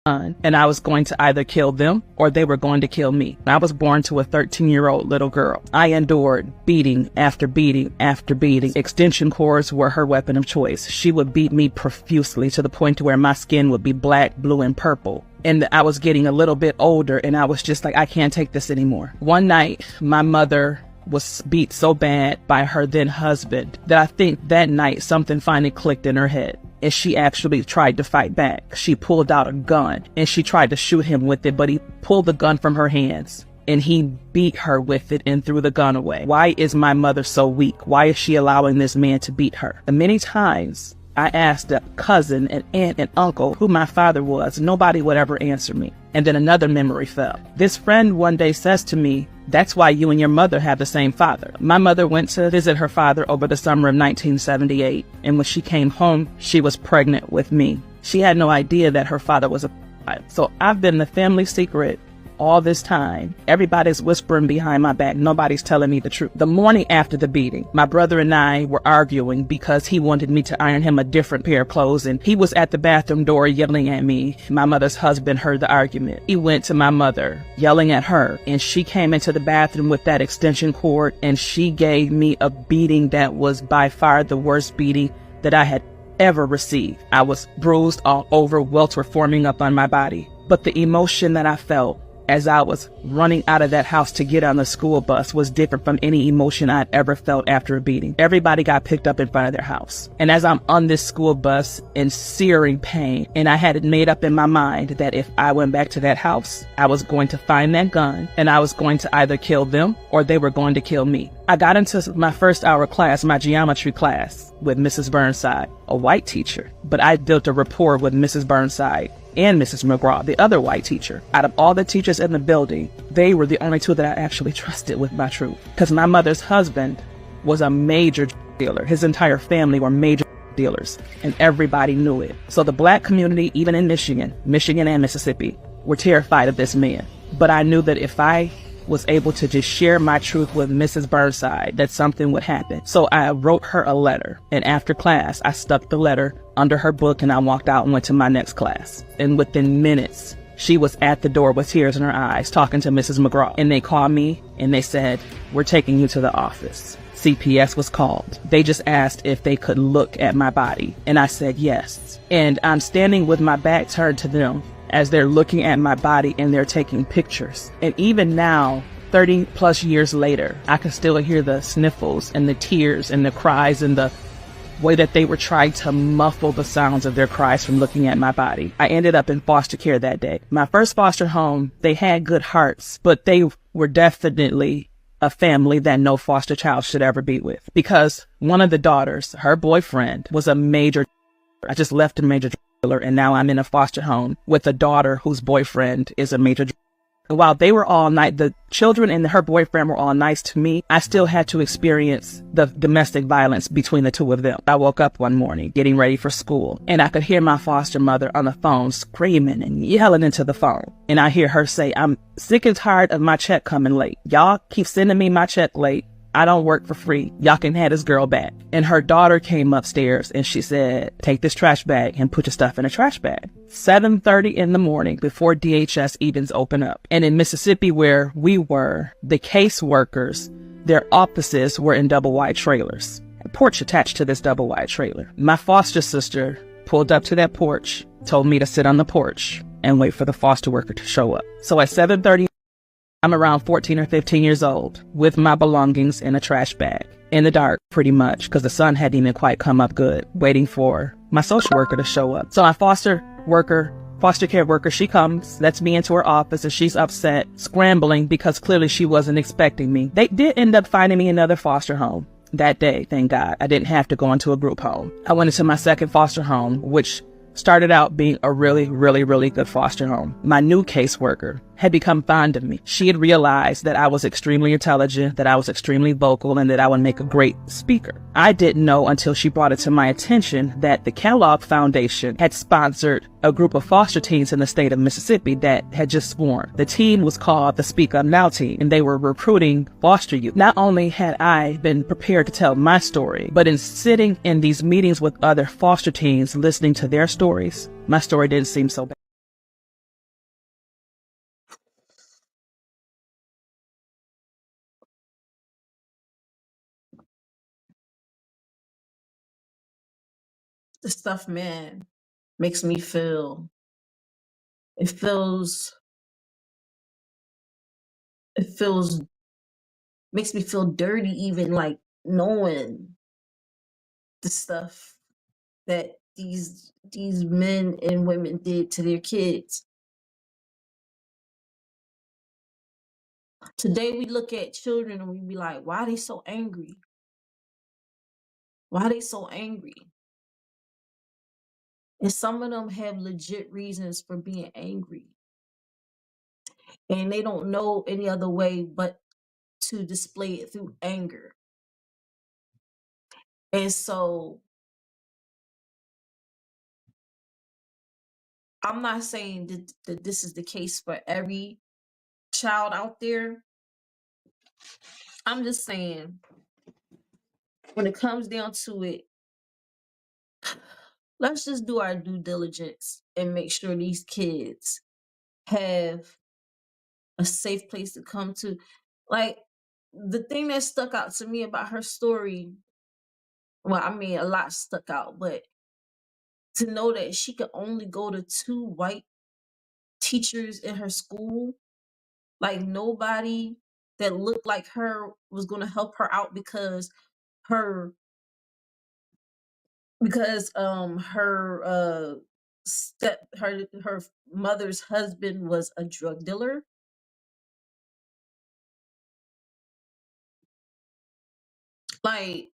And I was going to either kill them or they were going to kill me. I was born to a 13-year-old little girl. I endured beating after beating after beating. Extension cords were her weapon of choice. She would beat me profusely to the point to where my skin would be black, blue, and purple. And I was getting a little bit older, and I was just like, I can't take this anymore. One night, my mother was beat so bad by her then husband that I think that night something finally clicked in her head. And she actually tried to fight back. She pulled out a gun and she tried to shoot him with it, but he pulled the gun from her hands and he beat her with it and threw the gun away. Why is my mother so weak? Why is she allowing this man to beat her? And many times I asked a cousin, an aunt, and uncle who my father was. Nobody would ever answer me. And then another memory fell. This friend one day says to me, that's why you and your mother have the same father. My mother went to visit her father over the summer of 1978. And when she came home, she was pregnant with me. She had no idea that her father was a pedophile. So I've been the family secret all this time. Everybody's whispering behind my back. Nobody's telling me the truth. The morning after the beating, my brother and I were arguing because he wanted me to iron him a different pair of clothes, and he was at the bathroom door yelling at me. My mother's husband heard the argument. He went to my mother yelling at her, and she came into the bathroom with that extension cord, and she gave me a beating that was by far the worst beating that I had ever received. I was bruised all over, welts were forming up on my body. But the emotion that I felt as I was running out of that house to get on the school bus was different from any emotion I'd ever felt after a beating. Everybody got picked up in front of their house. And as I'm on this school bus in searing pain, and I had it made up in my mind that if I went back to that house, I was going to find that gun and I was going to either kill them or they were going to kill me. I got into my first hour class, my geometry class, with Mrs. Burnside, a white teacher, but I built a rapport with Mrs. Burnside. and Mrs. McGraw, the other white teacher. Out of all the teachers in the building, they were the only two that I actually trusted with my truth. Because my mother's husband was a major dealer. His entire family were major dealers, and everybody knew it. So the black community, even in Michigan and Mississippi, were terrified of this man. But I knew that if I was able to just share my truth with Mrs. Burnside, that something would happen. So I wrote her a letter, and after class, I stuck the letter under her book and I walked out and went to my next class. And within minutes, she was at the door with tears in her eyes talking to Mrs. McGraw. And they called me and they said, "We're taking you to the office." CPS was called. They just asked if they could look at my body, and I said yes. And I'm standing with my back turned to them as they're looking at my body and they're taking pictures. And even now, 30 plus years later, I can still hear the sniffles and the tears and the cries and the way that they were trying to muffle the sounds of their cries from looking at my body. I ended up in foster care that day. My first foster home, they had good hearts, but they were definitely a family that no foster child should ever be with. Because one of the daughters, her boyfriend, was a major, I just left a major dealer, and now I'm in a foster home with a daughter whose boyfriend is a major. While they were all nice, the children and her boyfriend were all nice to me, I still had to experience the domestic violence between the two of them. I woke up one morning getting ready for school, and I could hear my foster mother on the phone screaming and yelling into the phone. And I hear her say, "I'm sick and tired of my check coming late. Y'all keep sending me my check late. I don't work for free. Y'all can have this girl back." And her daughter came upstairs and she said, "Take this trash bag and put your stuff in a trash bag." 7:30 in the morning, before DHS evens open up. And in Mississippi, where we were, the caseworkers, their offices were in double wide trailers. A porch attached to this double wide trailer. My foster sister pulled up to that porch, told me to sit on the porch and wait for the foster worker to show up. So at 7:30, I'm around 14 or 15 years old with my belongings in a trash bag in the dark, pretty much, because the sun hadn't even quite come up good, waiting for my social worker to show up. So my foster care worker, she comes, lets me into her office, and she's upset, scrambling because clearly she wasn't expecting me. They did end up finding me another foster home that day, thank God. I didn't have to go into a group home. I went into my second foster home, which started out being a really, really, really good foster home. My new caseworker had become fond of me. She had realized that I was extremely intelligent, that I was extremely vocal, and that I would make a great speaker. I didn't know until she brought it to my attention that the Kellogg Foundation had sponsored a group of foster teens in the state of Mississippi that had just sworn. The team was called the Speak Up Now team, and they were recruiting foster youth. Not only had I been prepared to tell my story, but in sitting in these meetings with other foster teens, listening to their stories, my story didn't seem so bad. This stuff, man, makes me feel, it feels, it feels, makes me feel dirty even like knowing the stuff that these men and women did to their kids. Today we look at children and we be like, why are they so angry? Why are they so angry? And some of them have legit reasons for being angry. And they don't know any other way but to display it through anger. And so I'm not saying that this is the case for every child out there. I'm just saying, when it comes down to it, let's just do our due diligence and make sure these kids have a safe place to come to. Like, the thing that stuck out to me about her story, well, I mean, a lot stuck out, but to know that she could only go to 2 white teachers in her school, like nobody that looked like her was going to help her out because her her her mother's husband was a drug dealer. Like,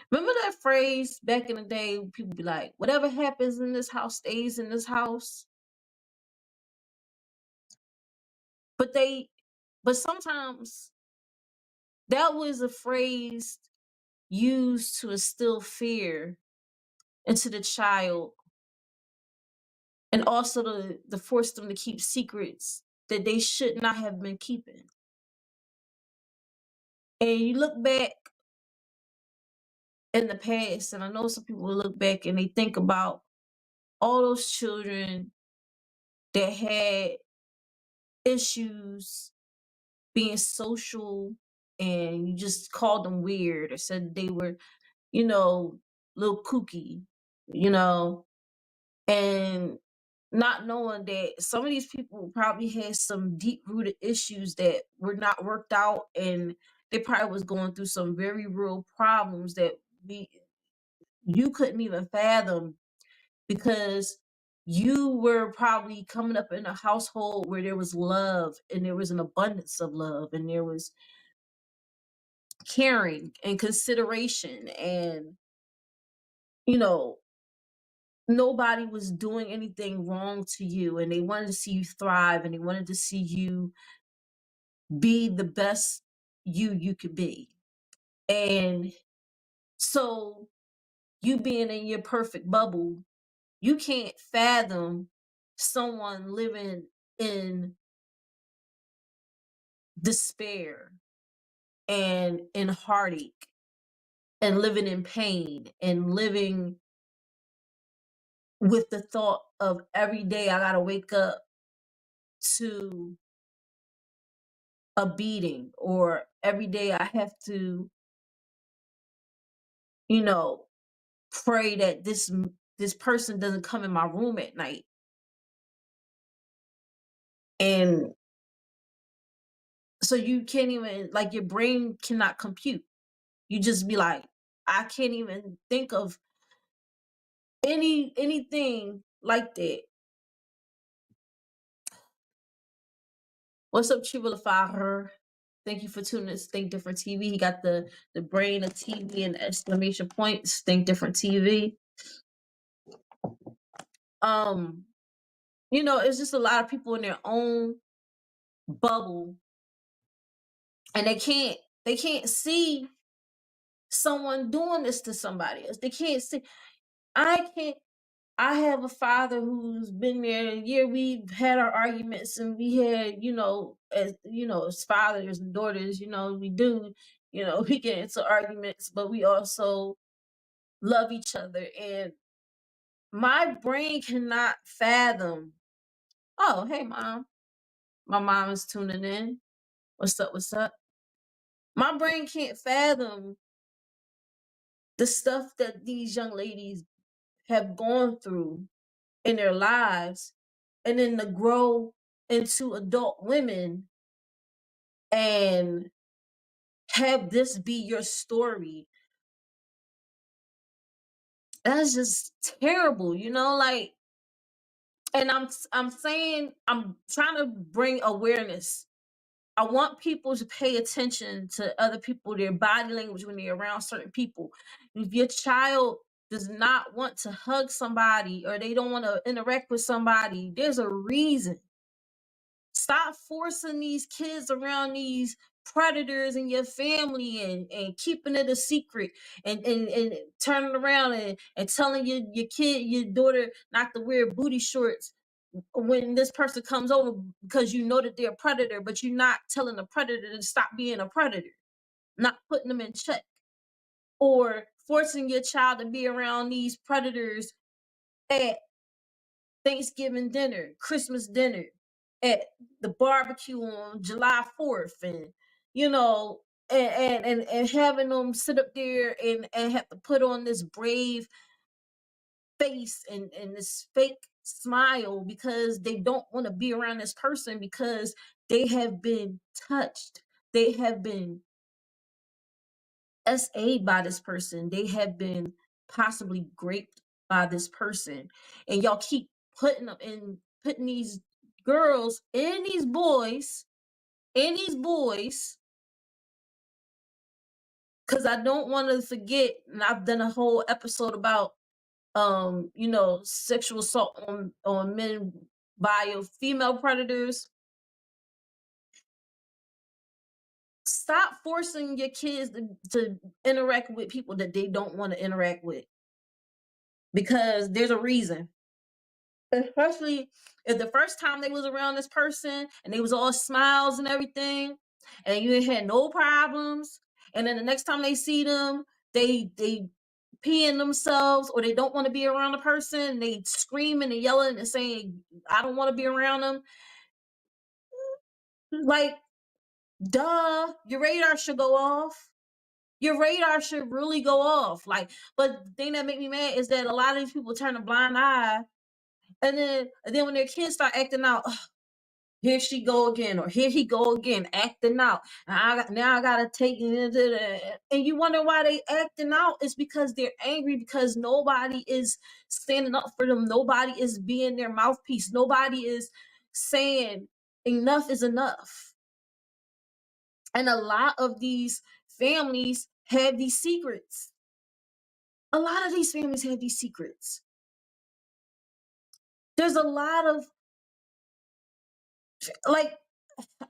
remember that phrase back in the day, people be like, whatever happens in this house stays in this house. But sometimes that was a phrase used to instill fear into the child, and also to force them to keep secrets that they should not have been keeping. And you look back in the past, and I know some people will look back and they think about all those children that had issues being social, and you just called them weird or said they were, little kooky, and not knowing that some of these people probably had some deep rooted issues that were not worked out, and they probably was going through some very real problems that you couldn't even fathom, because you were probably coming up in a household where there was love, and there was an abundance of love, and there was caring and consideration, and you know nobody was doing anything wrong to you, and they wanted to see you thrive, and they wanted to see you be the best you could be. And so, you being in your perfect bubble, you can't fathom someone living in despair and in heartache and living in pain and living with the thought of every day I gotta wake up to a beating, or every day I have to, you know, pray that this person doesn't come in my room at night. And so you can't even, like, your brain cannot compute. You just be like, I can't even think of anything like that. What's up, Chivalify? Thank you for tuning in to Think Different TV. He got the brain of TV and exclamation points. Think Different TV. It's just a lot of people in their own bubble, and they can't see someone doing this to somebody else. They can't see. I have a father who's been there. Yeah, we've had our arguments, and we had, as fathers and daughters, we do, we get into arguments, but we also love each other. And my brain cannot fathom. Oh, hey, mom. My mom is tuning in. What's up? What's up? My brain can't fathom the stuff that these young ladies have gone through in their lives, and then to grow into adult women and have this be your story. That's just terrible, like. And I'm saying, I'm trying to bring awareness. I want people to pay attention to other people, their body language when they're around certain people. If your child does not want to hug somebody, or they don't want to interact with somebody, there's a reason. Stop forcing these kids around these predators in your family, and keeping it a secret, and turning around and telling your kid, your daughter, not to wear booty shorts when this person comes over, because you know that they're a predator, but you're not telling the predator to stop being a predator, not putting them in check, or forcing your child to be around these predators at Thanksgiving dinner, Christmas dinner, at the barbecue on July 4th, and and having them sit up there and have to put on this brave face and this fake smile, because they don't want to be around this person, because they have been touched. They have been SA'd by this person. They have been possibly raped by this person. And y'all keep putting these girls and these boys because I don't want to forget, and I've done a whole episode about sexual assault on men by female predators. Stop forcing your kids to interact with people that they don't want to interact with, because there's a reason. Especially if the first time they was around this person and they was all smiles and everything, and you ain't had no problems, and then the next time they see them, they peeing themselves, or they don't want to be around the person, and they screaming and yelling and saying, I don't want to be around them. Like, duh, your radar should go off. Your radar should really go off. Like, but the thing that make me mad is that a lot of these people turn a blind eye, and then when their kids start acting out, here she go again, or here he go again, acting out. Now I gotta take it into the, and you wonder why they acting out. It's because they're angry, because nobody is standing up for them. Nobody is being their mouthpiece. Nobody is saying enough is enough. And a lot of these families have these secrets. A lot of these families have these secrets. There's a lot of, like,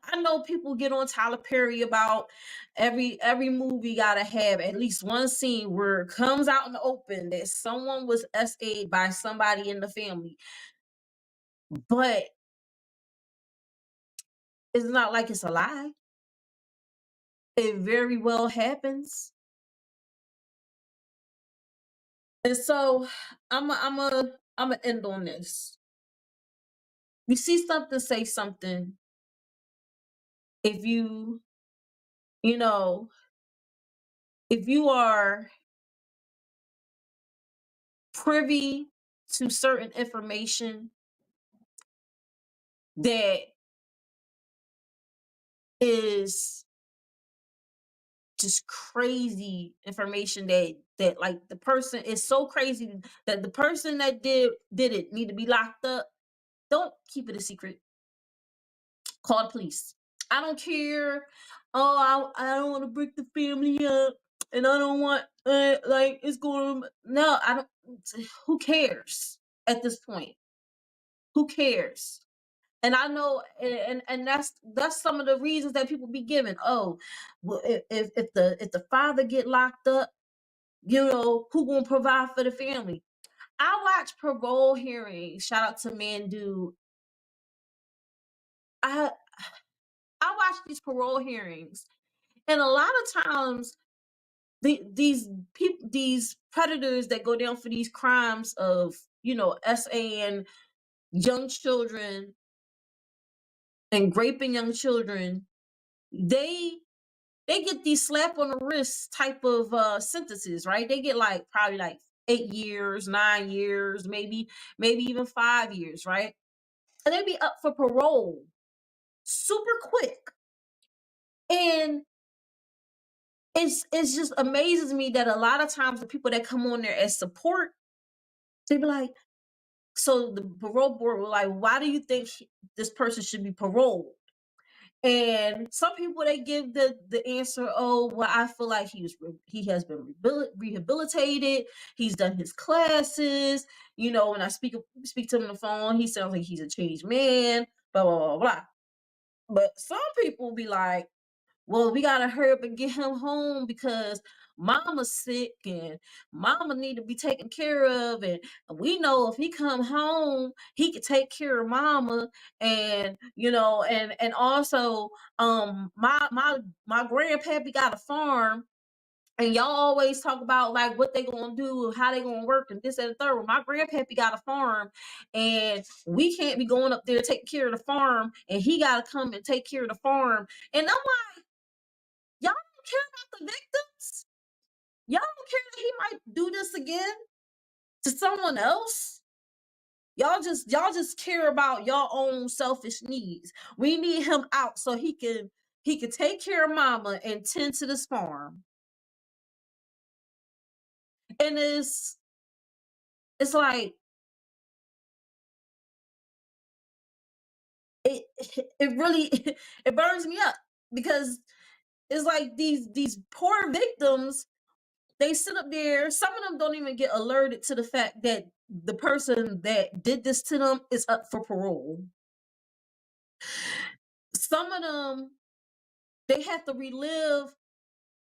I know people get on Tyler Perry about every movie gotta have at least one scene where it comes out in the open that someone was SA'd by somebody in the family. But it's not like it's a lie. It very well happens. And so I'm a end on this. You see something, say something. If if you are privy to certain information that is just crazy information, that like the person is so crazy that the person that did it need to be locked up, don't keep it a secret. Call the police. I don't care. Oh, I don't want to break the family up, and I don't want like it's going to, no, I don't. Who cares at this point? Who cares? And I know, and that's some of the reasons that people be giving. Oh, well, if the father get locked up, who gonna provide for the family? I watch parole hearings. Shout out to Mandu. I watch these parole hearings, and a lot of times these people, these predators that go down for these crimes of SAing young children and raping young children, they get these slap on the wrist type of sentences, right? They get like probably like 8 years, 9 years, maybe even 5 years, right? And they be up for parole super quick. And it's just amazes me that a lot of times the people that come on there as support, they be like, so the parole board will like, why do you think this person should be paroled? And some people, they give the answer, oh, well, I feel like he has been rehabilitated. He's done his classes. When I speak to him on the phone, he sounds like he's a changed man. Blah blah blah blah. But some people be like, well, we gotta hurry up and get him home because mama's sick and mama need to be taken care of, and we know if he come home he could take care of mama, and and also my grandpappy got a farm, and y'all always talk about like what they gonna do, how they gonna work, and this and the third. Well, my grandpappy got a farm, and we can't be going up there taking care of the farm, and he gotta come and take care of the farm. And I'm like, y'all don't care about the victims? Y'all don't care that he might do this again to someone else? Y'all just care about your own selfish needs. We need him out so he can take care of mama and tend to this farm. And it's like it really it burns me up, because it's like these poor victims, they sit up there. Some of them don't even get alerted to the fact that the person that did this to them is up for parole. Some of them, they have to relive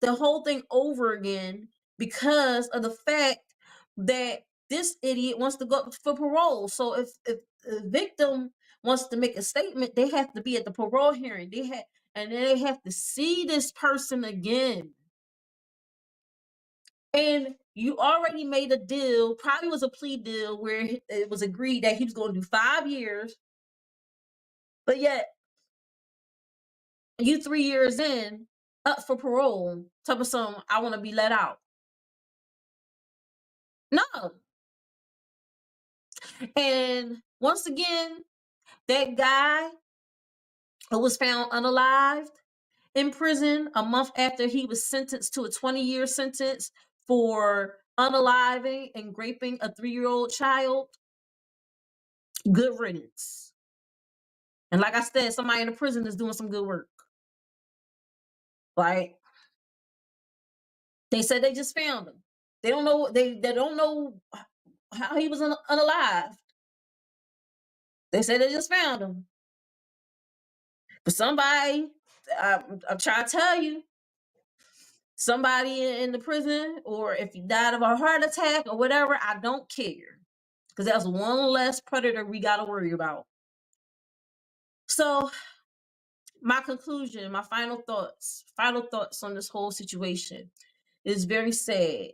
the whole thing over again because of the fact that this idiot wants to go for parole. So if a victim wants to make a statement, they have to be at the parole hearing. And then they have to see this person again. And you already made a deal, probably was a plea deal where it was agreed that he was going to do 5 years. But yet, you 3 years in, up for parole, type of something, I want to be let out. No. And once again, that guy who was found unalived in prison a month after he was sentenced to a 20-year sentence for unaliving and raping a 3-year-old child, good riddance. And like I said, somebody in the prison is doing some good work. Like, they said they just found him. They don't know, they don't know how he was unalived. They said they just found him. But somebody, I'm trying to tell you, somebody in the prison, or if you died of a heart attack or whatever, I don't care. Because that's one less predator we got to worry about. So, my conclusion, my final thoughts on this whole situation is very sad.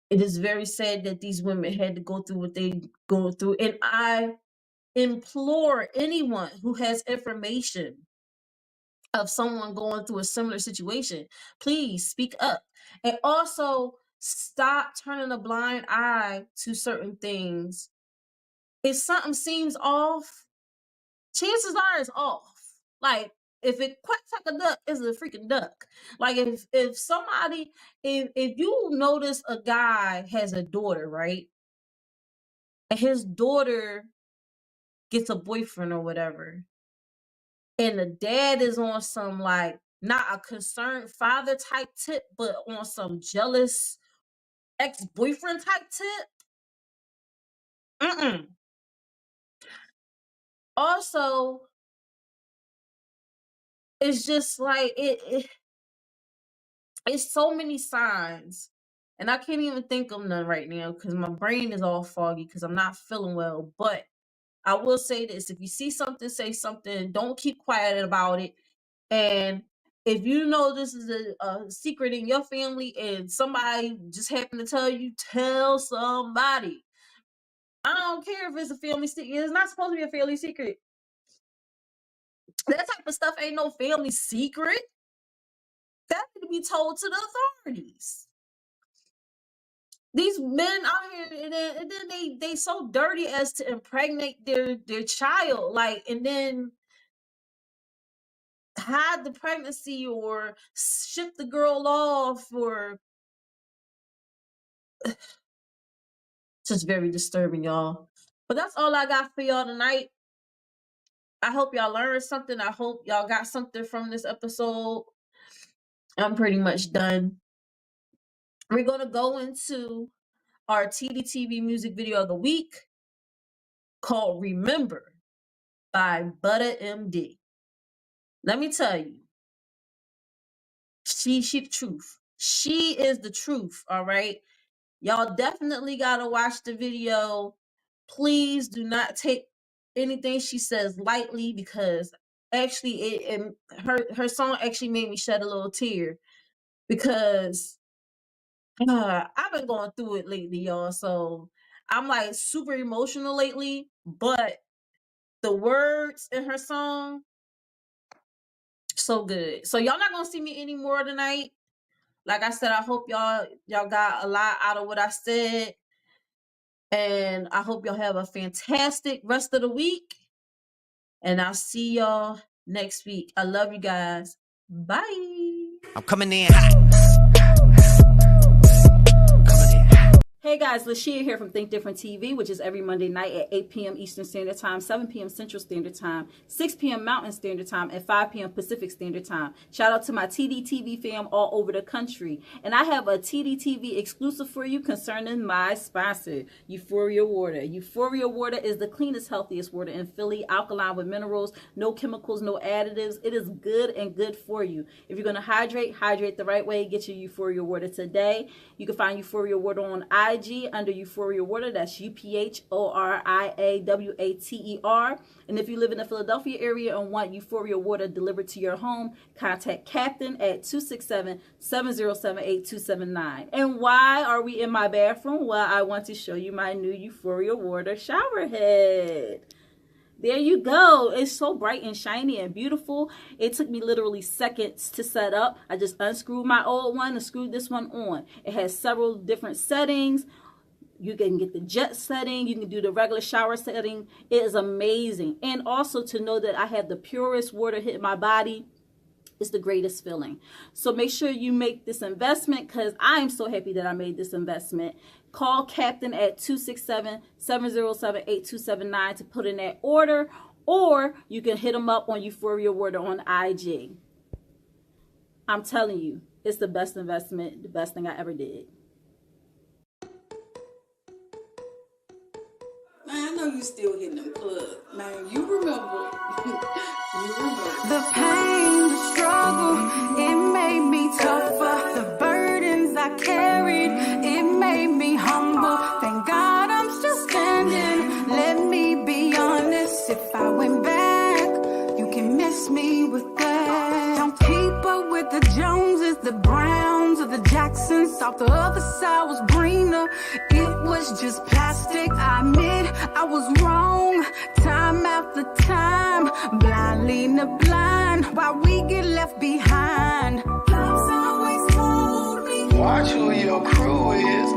It is very sad that these women had to go through what they go through. And I implore anyone who has information of someone going through a similar situation, please speak up. And also stop turning a blind eye to certain things. If something seems off, chances are it's off. Like, if it quacks like a duck, it's a freaking duck. Like, if somebody, if you notice a guy has a daughter, right? And his daughter gets a boyfriend or whatever, and the dad is on some, like, not a concerned father type tip, but on some jealous ex-boyfriend type tip. Also, it's just like it's so many signs, and I can't even think of none right now because my brain is all foggy because I'm not feeling well. But I will say this: if you see something, say something. Don't keep quiet about it. And if you know this is a secret in your family and somebody just happened to tell you, tell somebody. I don't care if it's a family secret. It's not supposed to be a family secret. That type of stuff ain't no family secret. That need to be told to the authorities. These men out here, and then they so dirty as to impregnate their child, like, and then hide the pregnancy or ship the girl off, or just very disturbing, y'all. But that's all I got for y'all tonight. I hope y'all learned something. I hope y'all got something from this episode. I'm pretty much done. We're going to go into our Tdtv music video of the week called Remember by Butter MD. Let me tell you, she the truth. She is the truth, all right? Y'all definitely got to watch the video. Please do not take anything she says lightly, because actually her song actually made me shed a little tear, because I've been going through it lately, y'all. So I'm like super emotional lately, but the words in her song, so good. So y'all not gonna see me anymore tonight. Like I said, I hope y'all got a lot out of what I said. And I hope y'all have a fantastic rest of the week. And I'll see y'all next week. I love you guys. Bye. I'm coming in hot. Hey Hey guys, Lashia here from Think Different TV, which is every Monday night at 8 p.m. Eastern Standard Time, 7 p.m. Central Standard Time, 6 p.m. Mountain Standard Time, and 5 p.m. Pacific Standard Time. Shout out to my Tdtv fam all over the country. And I have a Tdtv exclusive for you concerning my sponsor, Euphoria Water. Euphoria Water is the cleanest, healthiest water in Philly, alkaline with minerals, no chemicals, no additives. It is good and good for you. If you're going to hydrate the right way. Get your Euphoria Water today. You can find Euphoria Water on IG under Euphoria Water. That's UPHORIAWATER. And if you live in the Philadelphia area and want Euphoria Water delivered to your home, contact Captain at 267-707-8279. And why are we in my bathroom? Well, I want to show you my new Euphoria Water shower head. There you go. It's so bright and shiny and beautiful. It took me literally seconds to set up. I just unscrewed my old one and screwed this one on. It has several different settings. You can get the jet setting. You can do the regular shower setting. It is amazing. And also to know that I have the purest water hit my body. It's the greatest feeling. So make sure you make this investment because I am so happy that I made this investment. Call Captain at 267-707-8279 to put in that order, or you can hit them up on Euphoria Water on IG. I'm telling you, it's the best investment, the best thing I ever did. Man, I know you still hitting them plugs. Man, you remember. The pain, the struggle, it made me tougher. The burdens I carried, it made me humble. Thank God I'm still standing. Let me be honest. If I went back, you can miss me with that. Don't keep up with the Joneses, the Browns, or the Jacksons. Off the other side was greener. It was just plastic. I admit I was wrong. Time after time, blind leading the blind, while we get left behind. Life's always told me, watch who your crew is.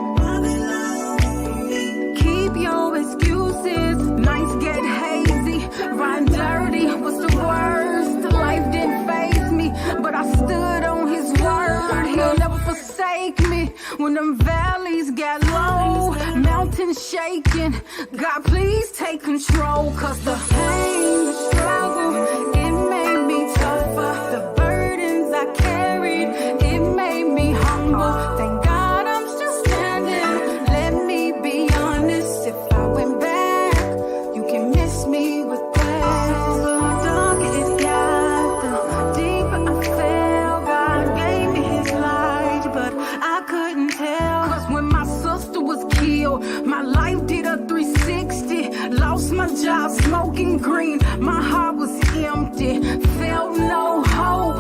Keep your excuses, nights get hazy, riding dirty was the worst. Life didn't faze me, but I stood on his word. He'll never forsake me when them valleys got low, mountains shaking. God, please take control, cause the pain, the struggle, it made me tougher. The burdens I carried, it made me humble. Thank God I'm still standing. Let me be honest. If I went back, you can miss me with that. The darker it got, the deeper I fell. God gave me his light, but I couldn't tell. Cause when my sister was killed, my life did a 360. Lost my job, smoking green. My heart was empty. Felt no hope.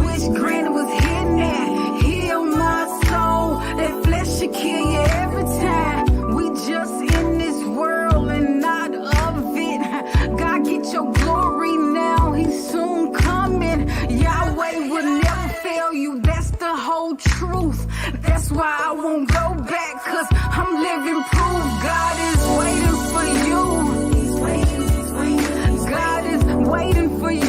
Wish granny was hitting that. Heal my soul. That flesh should kill you every time. We just in this world and not of it. God, get your glory now. He's soon coming. Yahweh will never fail you. That's the whole truth. That's why I won't go back, cause I'm living proof. God is waiting for you. God is waiting for you.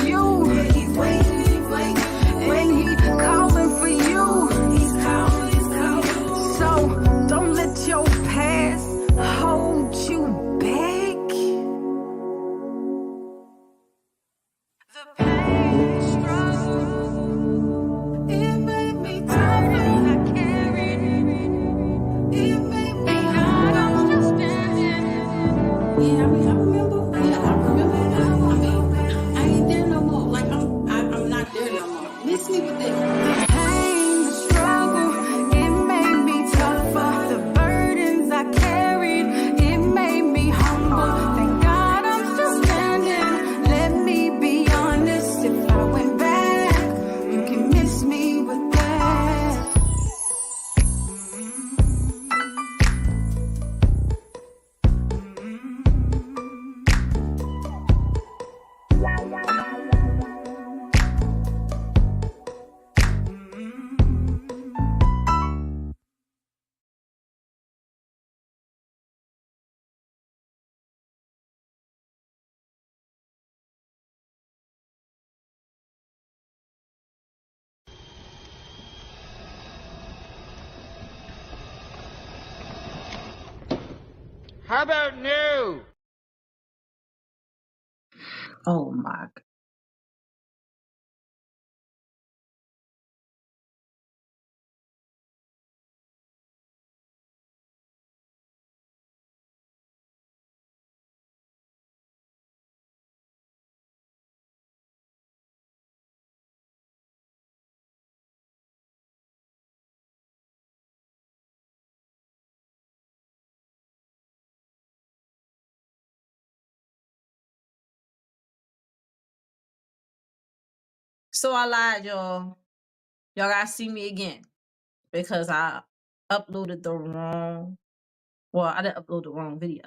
How about no? Oh my. So I lied, y'all. Y'all gotta see me again because I uploaded the wrong. Well, I didn't upload the wrong video,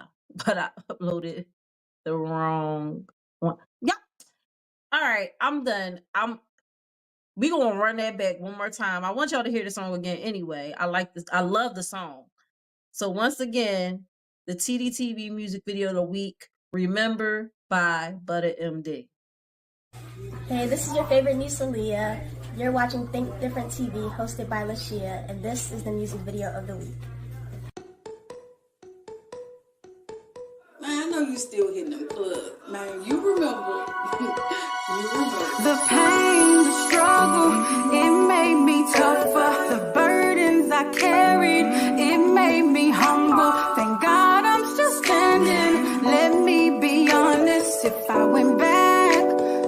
but I uploaded the wrong one. Yeah. All right, I'm done. We gonna run that back one more time. I want y'all to hear the song again anyway. I like this. I love the song. So once again, the Tdtv music video of the week, Remember by Butter MD. Hey, this is your favorite niece Aaliyah. You're watching Think Different TV, hosted by Lashia, and this is the music video of the week. Man, I know you still hitting them plugs. Man, you remember. You remember. The pain, the struggle, it made me tougher. The burdens I carried, it made me humble. Thank God I'm still standing. Let me be honest, if I went back,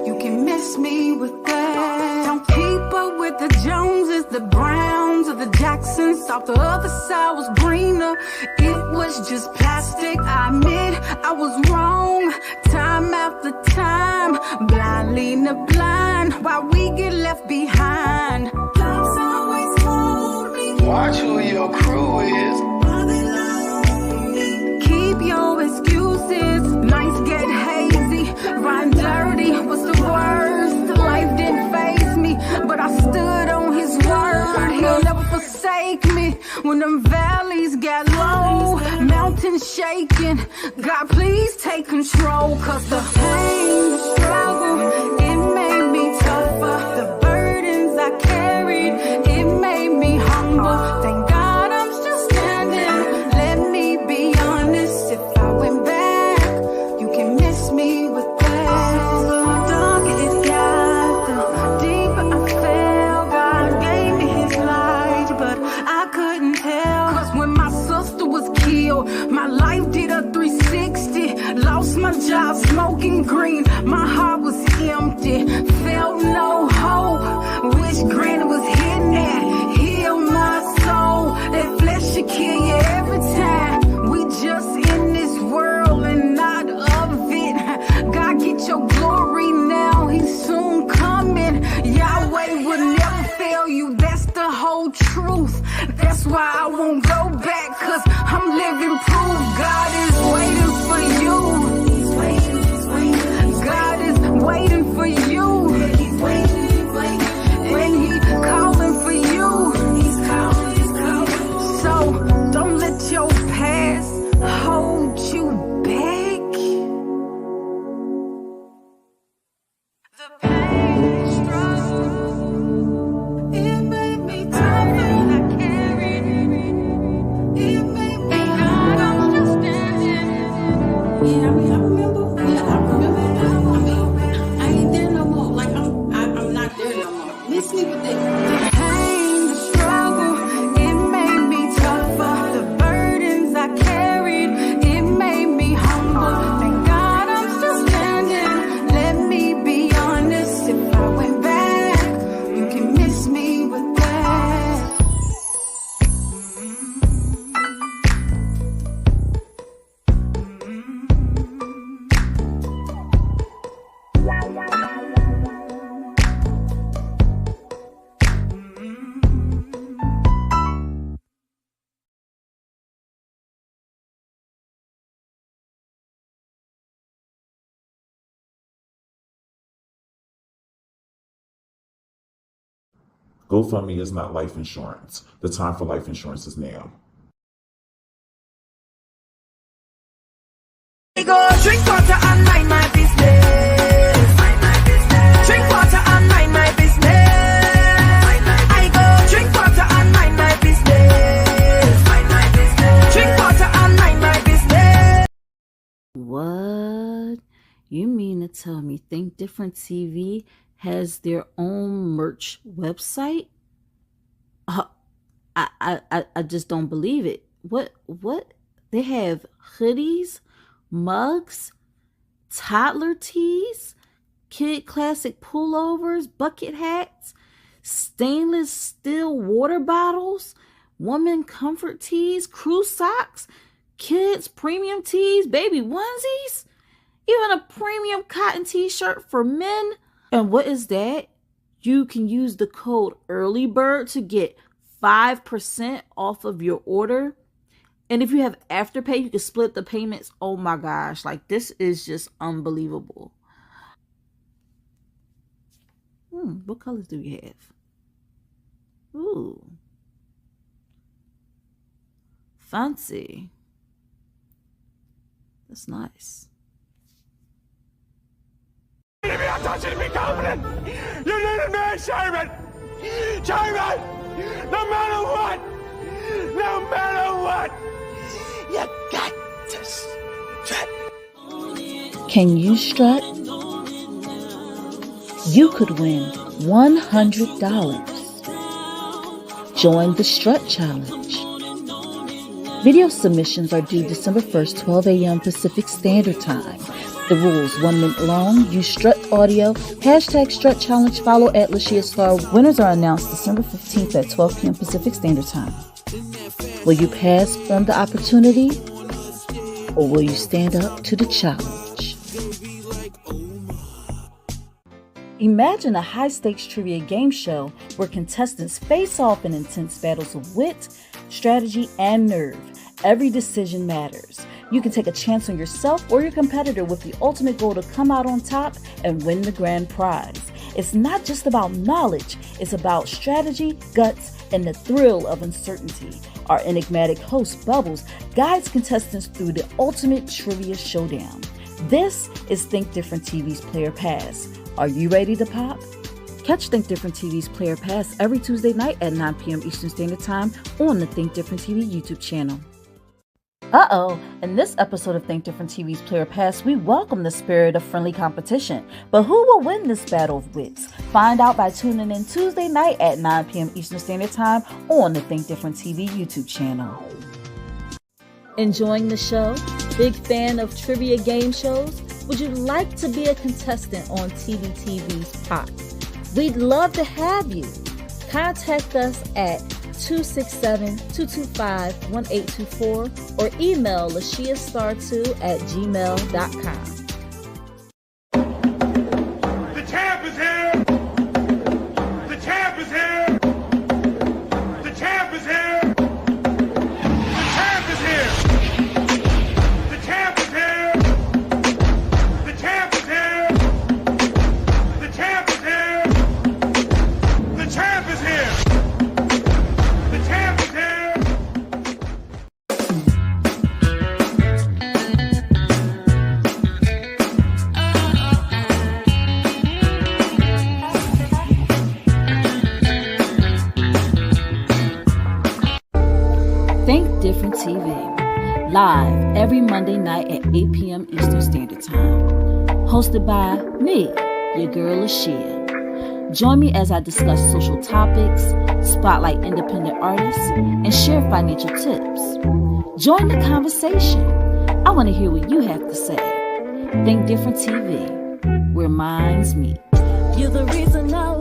you can miss me with that. Don't keep up with the Joneses, the Browns, or the Jacksons. Thought the other side was greener. It was just plastic. I admit I was wrong. Time after time, blind leading the blind, while we get left behind. God's always told me, Watch who your crew is. keep your excuses. Nights get hazy, run dirty. What's the worst? Life didn't faze me, but I stood on his word. He'll never forsake me when them valleys got low, mountains shaking. God, please take control, 'cause the pain, the struggle, it made me tougher. The burdens I carried, it made me humble. Thank God I'm still standing. Let me be honest, if I went back, you can miss me with that. The darker it got, the deeper I fell. God gave me his light, but I couldn't tell. 'Cause when my sister was killed, my life did a 360. Lost my job smoking green, my heart was empty. Felt no hope, wish granny was hitting that. Heal my soul, that flesh should kill you every time. We just in this world and not of it. God, get your glory now, he's soon coming. Yahweh will never fail you, that's the whole truth. That's why I won't go back, 'cause I'm living proof. God is waiting for you. God is waiting for you. And he calling for you. So don't let your past hold you back. The pain, the struggle, it made me tougher. I carried it. It made me God, I'm still standing. Yeah, I mean, I remember. Yeah, I remember. I mean, I ain't there no more. Like, I'm not there no more. Miss me with that. The pain, the struggle, it made me tougher. The burdens I carried, it made me humble. Thank God I'm still standing. Let me be honest, if I went back, you can miss me with that. GoFundMe is not life insurance. The time for life insurance is now. I go drink water and mind my business. Drink water and mind my business. I go drink water and mind my business. Drink water and mind my business. What? You mean to tell me Think Different TV has their own merch website? I just don't believe it. What? They have hoodies, mugs, toddler tees, kid classic pullovers, bucket hats, stainless steel water bottles, woman comfort tees, crew socks, kids premium tees, baby onesies, even a premium cotton t-shirt for men. And what is that? You can use the code EARLYBIRD to get 5% off of your order. And if you have Afterpay, you can split the payments. Oh my gosh, like this is just unbelievable. What colors do we have? Ooh. Fancy. That's nice. You need me, touching me, confident. You need me, Sherman. Sherman, no matter what, you got to strut. Can you strut? You could win $100. Join the Strut Challenge. Video submissions are due December 1st, 12 a.m. Pacific Standard Time. The rules: 1 minute long. Use Strut Audio. # Strut Challenge. Follow at Lashia Star. Winners are announced December 15th at 12 p.m. Pacific Standard Time. Will you pass on the opportunity, or will you stand up to the challenge? Imagine a high-stakes trivia game show where contestants face off in intense battles of wit, strategy, and nerve. Every decision matters. You can take a chance on yourself or your competitor with the ultimate goal to come out on top and win the grand prize. It's not just about knowledge, it's about strategy, guts, and the thrill of uncertainty. Our enigmatic host, Bubbles, guides contestants through the ultimate trivia showdown. This is Think Different TV's Player Pass. Are you ready to pop? Catch Think Different TV's Player Pass every Tuesday night at 9 p.m. Eastern Standard Time on the Think Different TV YouTube channel. In this episode of Think Different TV's Player Pass, we welcome the spirit of friendly competition. But who will win this battle of wits? Find out by tuning in Tuesday night at 9 p.m. Eastern Standard Time on the Think Different TV YouTube channel. Enjoying the show? Big fan of trivia game shows? Would you like to be a contestant on Tdtv's Pop? We'd love to have you. Contact us at 267-225-1824 or email LashiaStar2@gmail.com. The champ is here. The champ is here. The champ is here. The champ is here. The champ is here. The champ is here. The champ is here. The champ is here. The champ is here. Think Different TV, live every Monday night at 8 p.m. Eastern Standard Time. Hosted by me, your girl Lashia. Join me as I discuss social topics, spotlight independent artists, and share financial tips. Join the conversation. I want to hear what you have to say. Think Different TV, where minds meet. You're the reason I